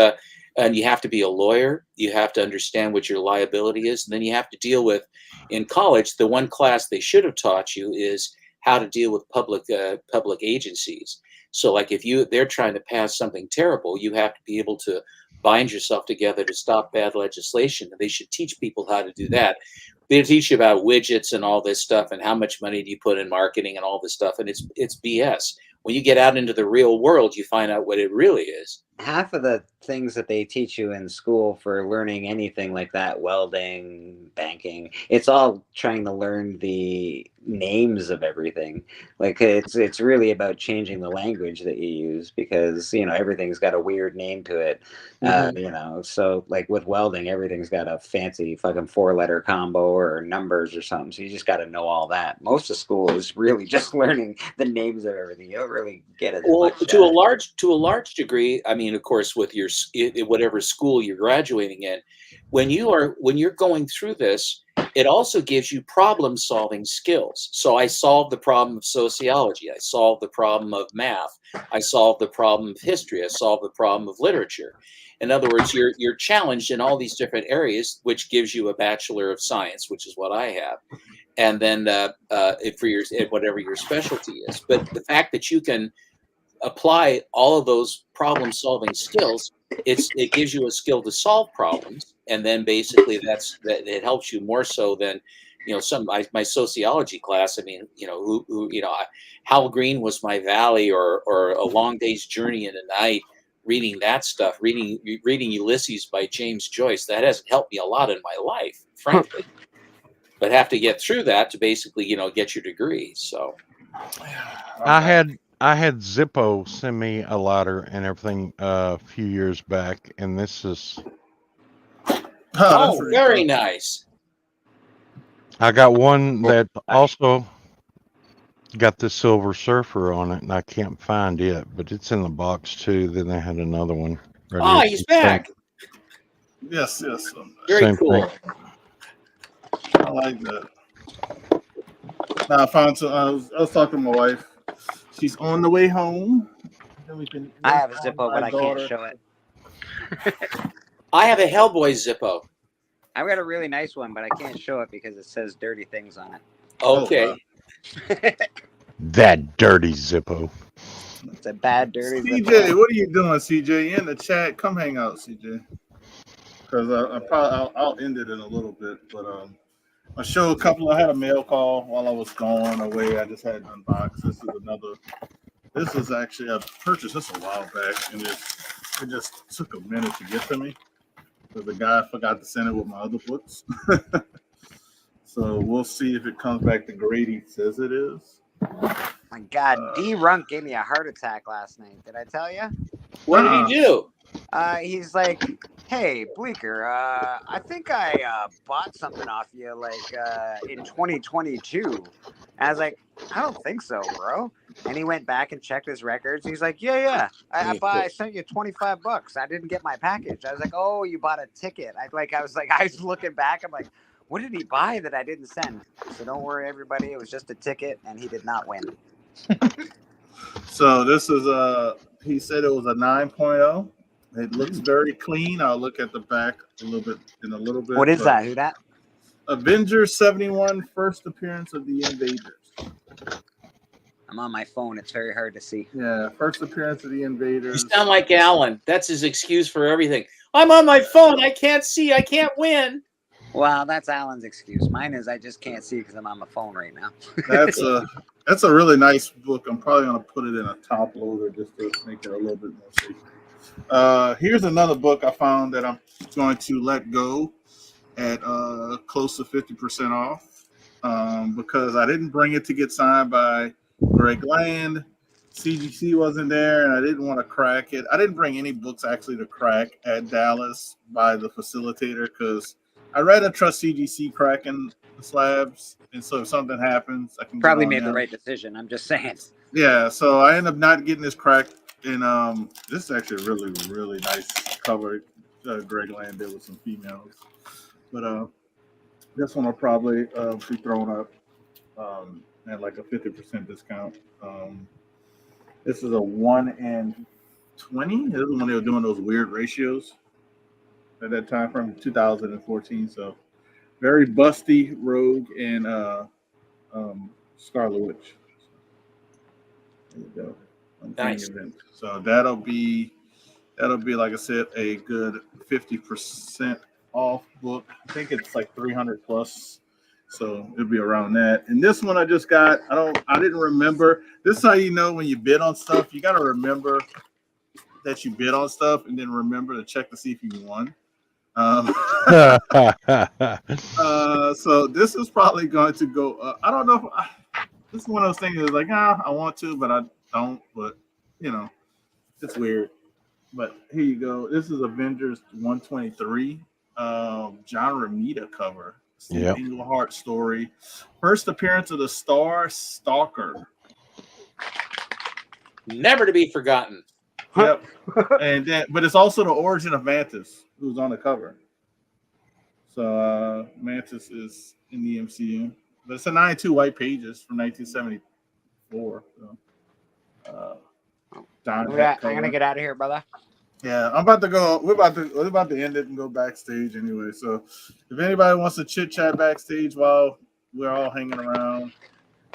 and you have to be a lawyer. You have to understand what your liability is. And then you have to deal with, in college, the one class they should have taught you is how to deal with public agencies. So like if they're trying to pass something terrible, you have to be able to bind yourself together to stop bad legislation. And they should teach people how to do that. They teach you about widgets and all this stuff and how much money do you put in marketing and all this stuff. And it's BS. When you get out into the real world, you find out what it really is. Half of the things that they teach you in school for learning anything like that, welding, banking, it's all trying to learn the names of everything. Like it's really about changing the language that you use, because everything's got a weird name to it. So like with welding, everything's got a fancy fucking 4-letter combo or numbers or something, so you just got to know all that. Most of school is really just learning the names of everything. You don't really get it. Well, to a large degree, I mean, of course, with your whatever school you're graduating in, when you're going through this, it also gives you problem solving skills. So I solved the problem of sociology. I solved the problem of math. I solved the problem of history. I solved the problem of literature. In other words, you're challenged in all these different areas, which gives you a Bachelor of Science, which is what I have. And then for whatever your specialty is. But the fact that you can apply all of those problem solving skills, it gives you a skill to solve problems. And then basically it helps you more so than, my sociology class. I mean, Hal Green Was My Valley, or A Long Day's Journey in the Night, reading that stuff, reading Ulysses by James Joyce, that hasn't helped me a lot in my life, frankly. But have to get through that to basically, get your degree. So I had Zippo send me a letter and everything a few years back, and this is. Oh, very nice. I got one that also got the Silver Surfer on it, and I can't find it, but it's in the box too. Then they had another one. Right he's back. Yes. Very cool. Thing. I like that. Now I found some. I was talking to my wife. She's on the way home. I have a Zippo, but I can't show it. I have a Hellboy Zippo. I've got a really nice one, but I can't show it because it says dirty things on it. Okay. Oh, wow. That dirty Zippo. It's a bad dirty CJ, Zippo. what are you doing, CJ? You in the chat? Come hang out, CJ. Because I'll end it in a little bit, but I had a mail call while I was gone away. I just had unboxed. This is actually, I purchased this a while back, and it just took a minute to get to me because the guy forgot to send it with my other books. So we'll see if it comes back the grade he says it is. My God, D. Runk gave me a heart attack last night. Did I tell you? What did he do? He's like, hey, Bleecker, I think I bought something off you in 2022. And I was like, I don't think so, bro. And he went back and checked his records. He's like, yeah. I sent you $25. I didn't get my package. I was like, oh, you bought a ticket. I was looking back. I'm like, what did he buy that I didn't send? So don't worry, everybody. It was just a ticket, and he did not win. So this is he said it was a 9.0. It looks very clean. I'll look at the back in a little bit. What is that? Who that? Avengers 71, first appearance of the Invaders. I'm on my phone. It's very hard to see. Yeah, first appearance of the Invaders. You sound like Alan. That's his excuse for everything. I'm on my phone. I can't see. I can't win. Well, that's Alan's excuse. Mine is I just can't see because I'm on my phone right now. That's a really nice book. I'm probably going to put it in a top loader just to make it a little bit more safe. Here's another book I found that I'm going to let go at close to 50% off because I didn't bring it to get signed by Greg Land. CGC wasn't there, and I didn't want to crack it. I didn't bring any books actually to crack at Dallas by the facilitator because I'd rather trust CGC cracking the slabs, and so if something happens, I can probably made the right decision. I'm just saying. Yeah, so I ended up not getting this cracked And this is actually a really, really nice cover. Greg Land did with some females, but this one will probably be thrown up at like a 50% discount. This is a 1 in 20. This is when they were doing those weird ratios at that time from 2014. So very busty Rogue and Scarlet Witch. There you go. Nice. So that'll be like I said, a good 50% off book. I think it's like 300 plus. So it'll be around that. And this one I just got, I didn't remember. This is how you know when you bid on stuff. You got to remember that you bid on stuff and then remember to check to see if you won. So this is probably going to go up. I don't know. This is one of those things that's like, I want to, but I don't. But, it's weird. But here you go. This is Avengers 123. John Romita cover. Yep. Englehart story. First appearance of the Star Stalker. Never to be forgotten. Yep. But it's also the origin of Mantis, who's on the cover. So Mantis is in the MCU. But it's a 92 white pages from 1974. So, I'm gonna get out of here, brother. Yeah, I'm about to go. We're about to end it and go backstage anyway. So, if anybody wants to chit chat backstage while we're all hanging around,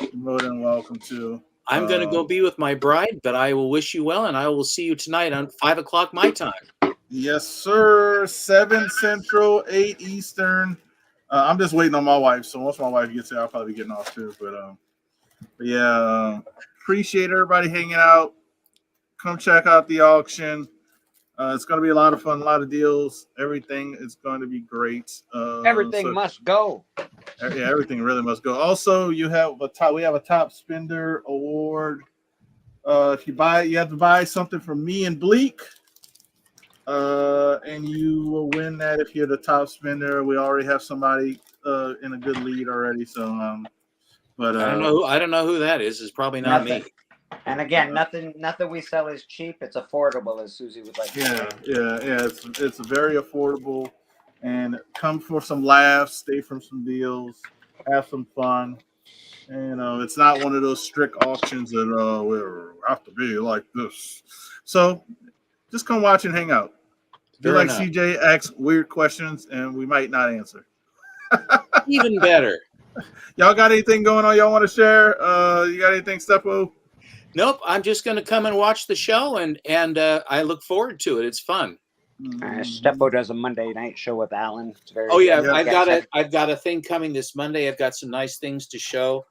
you're more than welcome to. I'm going to go be with my bride, but I will wish you well, and I will see you tonight on 5:00 my time. Yes, sir. 7 Central, 8 Eastern. I'm just waiting on my wife. So once my wife gets here, I'll probably be getting off too. But yeah, appreciate everybody hanging out. Come check out the auction. It's going to be a lot of fun, a lot of deals. Everything is going to be great. Everything must go. Yeah, everything really must go. Also, we have a top spender award. If you buy it, you have to buy something from me and Bleak. And you will win that if you're the top spender. We already have somebody in a good lead already. So, but I don't know who that is. It's probably not me. And again, nothing we sell is cheap. It's affordable, as Susie would like to say. Yeah. It's very affordable, and come for some laughs, stay for some deals, have some fun. And it's not one of those strict auctions that we have to be like this. So just come watch and hang out. Do like CJ asks weird questions, and we might not answer. Even better. Y'all got anything going on y'all want to share? You got anything, Steppo? Nope. I'm just going to come and watch the show, and I look forward to it. It's fun. Steppo does a Monday night show with Alan. It's very I've got a thing coming this Monday. I've got some nice things to show.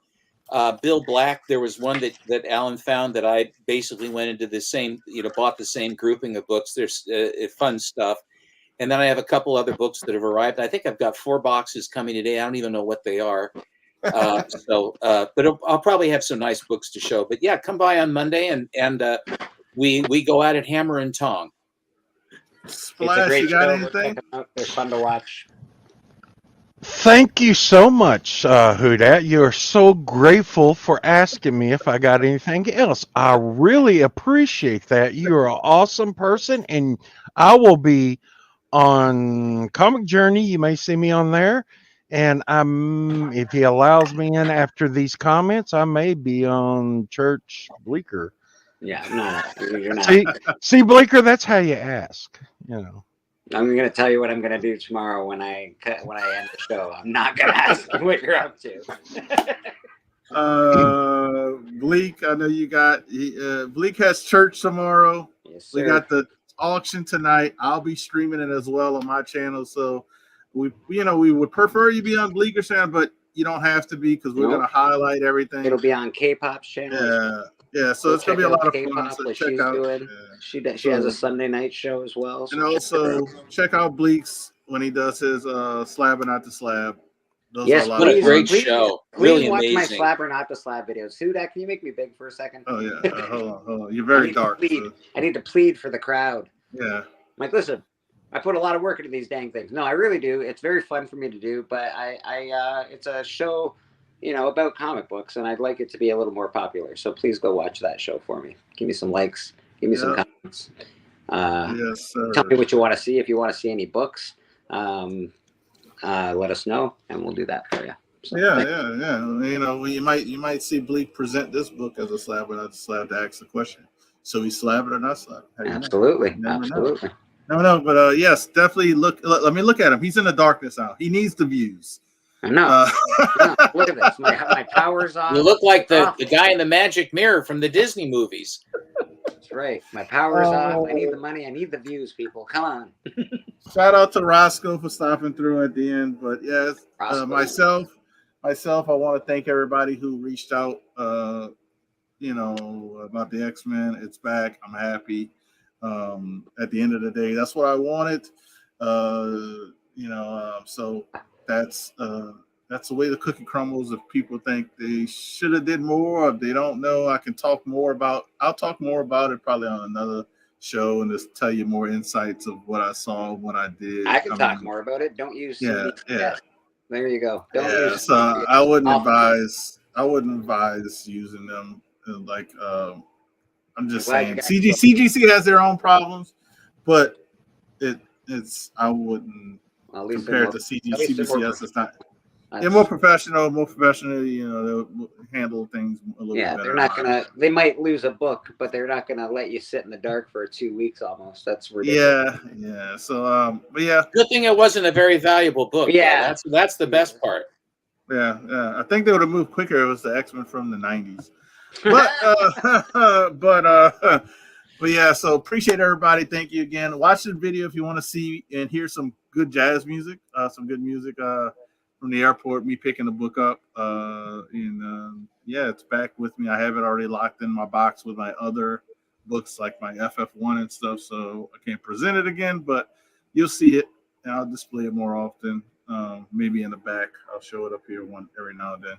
Bill Black, there was one that Alan found that I basically went into the same, bought the same grouping of books. There's fun stuff. And then I have a couple other books that have arrived. I think I've got 4 boxes coming today. I don't even know what they are. But I'll probably have some nice books to show. But yeah, come by on Monday and we go at it hammer and tong. Splash, it's a great you got show. anything? They're fun to watch. Thank you so much, Hudat. You're so grateful for asking me if I got anything else. I really appreciate that. You're an awesome person, and I will be on Comic Journey. You may see me on there. And if he allows me in after these comments, I may be on Church Bleecker. Yeah, you're not. See, Bleecker, that's how you ask. I'm going to tell you what I'm going to do tomorrow when I end the show. I'm not going to ask you what you're up to. Bleak, I know you got. Bleak has church tomorrow. Yes, sir. We got the auction tonight. I'll be streaming it as well on my channel. So we would prefer you be on Bleaker's channel, but you don't have to be because we're going to highlight everything. It'll be on K-Pop's channel. Yeah. So it's going to be a lot of fun. So check out. She has a Sunday night show as well. So and also check out Bleak's when he does his Slab or Not to Slab. What a great show. Really watch amazing. my Slab or Not to Slab videos. Hudak, can you make me big for a second? Oh, yeah. Hold on. You're very dark. I need to plead for the crowd. Yeah. Like, listen, I put a lot of work into these dang things. No, I really do. It's very fun for me to do, but it's a show, about comic books, and I'd like it to be a little more popular. So please go watch that show for me. Give me some likes, Give me some Yeah. comments. Yes, sir. Tell me what you want to see. If you want to see any books, let us know, and we'll do that for you. So, Yeah. You know, you might see Bleak present this book as a slab, but I just have to ask the question: so we slab it or not slab? How do you know? absolutely, You never know. absolutely. No, but yes, definitely look. Let me look at him. He's in the darkness now. He needs the views. I know. Uh, Look at this. My power's on. You look like the Off. guy in the magic mirror from the Disney movies. That's right. My power's off. I need the money. I need the views, people. Come on. Shout out to Roscoe for stopping through at the end. But yes, Roscoe. myself, I want to thank everybody who reached out. You know, about the X-Men. It's back. I'm happy. At the end of the day, that's what I wanted. You know, so that's the way the cookie crumbles. If people think they should have did more, if they don't know, I'll talk more about it probably on another show and just tell you more insights of what I saw, what I did. I can talk more about it. Don't use Yeah, CBS. There you go. Don't use so CBS. I wouldn't advise using them like I'm just Glad you saying guys- CGC has their own problems, but it's I wouldn't Well, at least compare it they're to at least they're more CBCS. It's not. that's- They're more professional. You know, they'll handle things a little Yeah, better. they're not gonna. They might lose a book, but they're not gonna let you sit in the dark for 2 weeks almost. That's ridiculous. Yeah. So, but yeah, Good thing it wasn't a very valuable book. Yeah. That's the best part. yeah. I think they would have moved quicker. It was the X-Men from the '90s. But but yeah, so appreciate everybody. Thank you again. Watch the video if you want to see and hear some good jazz music, some good music from the airport, me picking the book up. Yeah, it's back with me. I have it already locked in my box with my other books like my FF1 and stuff, so I can't present it again, but you'll see it and I'll display it more often. Maybe in the back. I'll show it up here every now and then.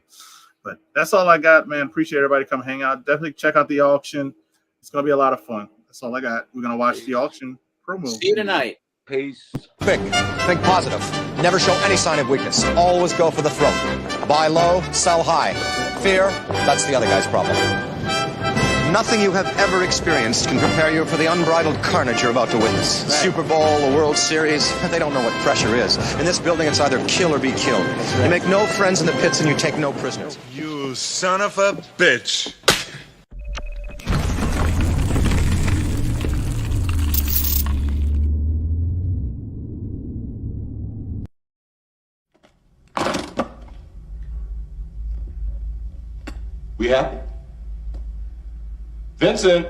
But that's all I got, man. Appreciate everybody come hang out. Definitely check out the auction. It's gonna be a lot of fun. That's all I got. We're gonna watch the auction promo. See you tonight. Peace. Quick, think positive. Never show any sign of weakness. Always go for the throat. Buy low, sell high. Fear, that's the other guy's problem. Nothing you have ever experienced can prepare you for the unbridled carnage you're about to witness. The Super Bowl, the World Series, they don't know what pressure is. In this building, it's either kill or be killed. You make no friends in the pits and you take no prisoners. You son of a bitch. We happy? Vincent!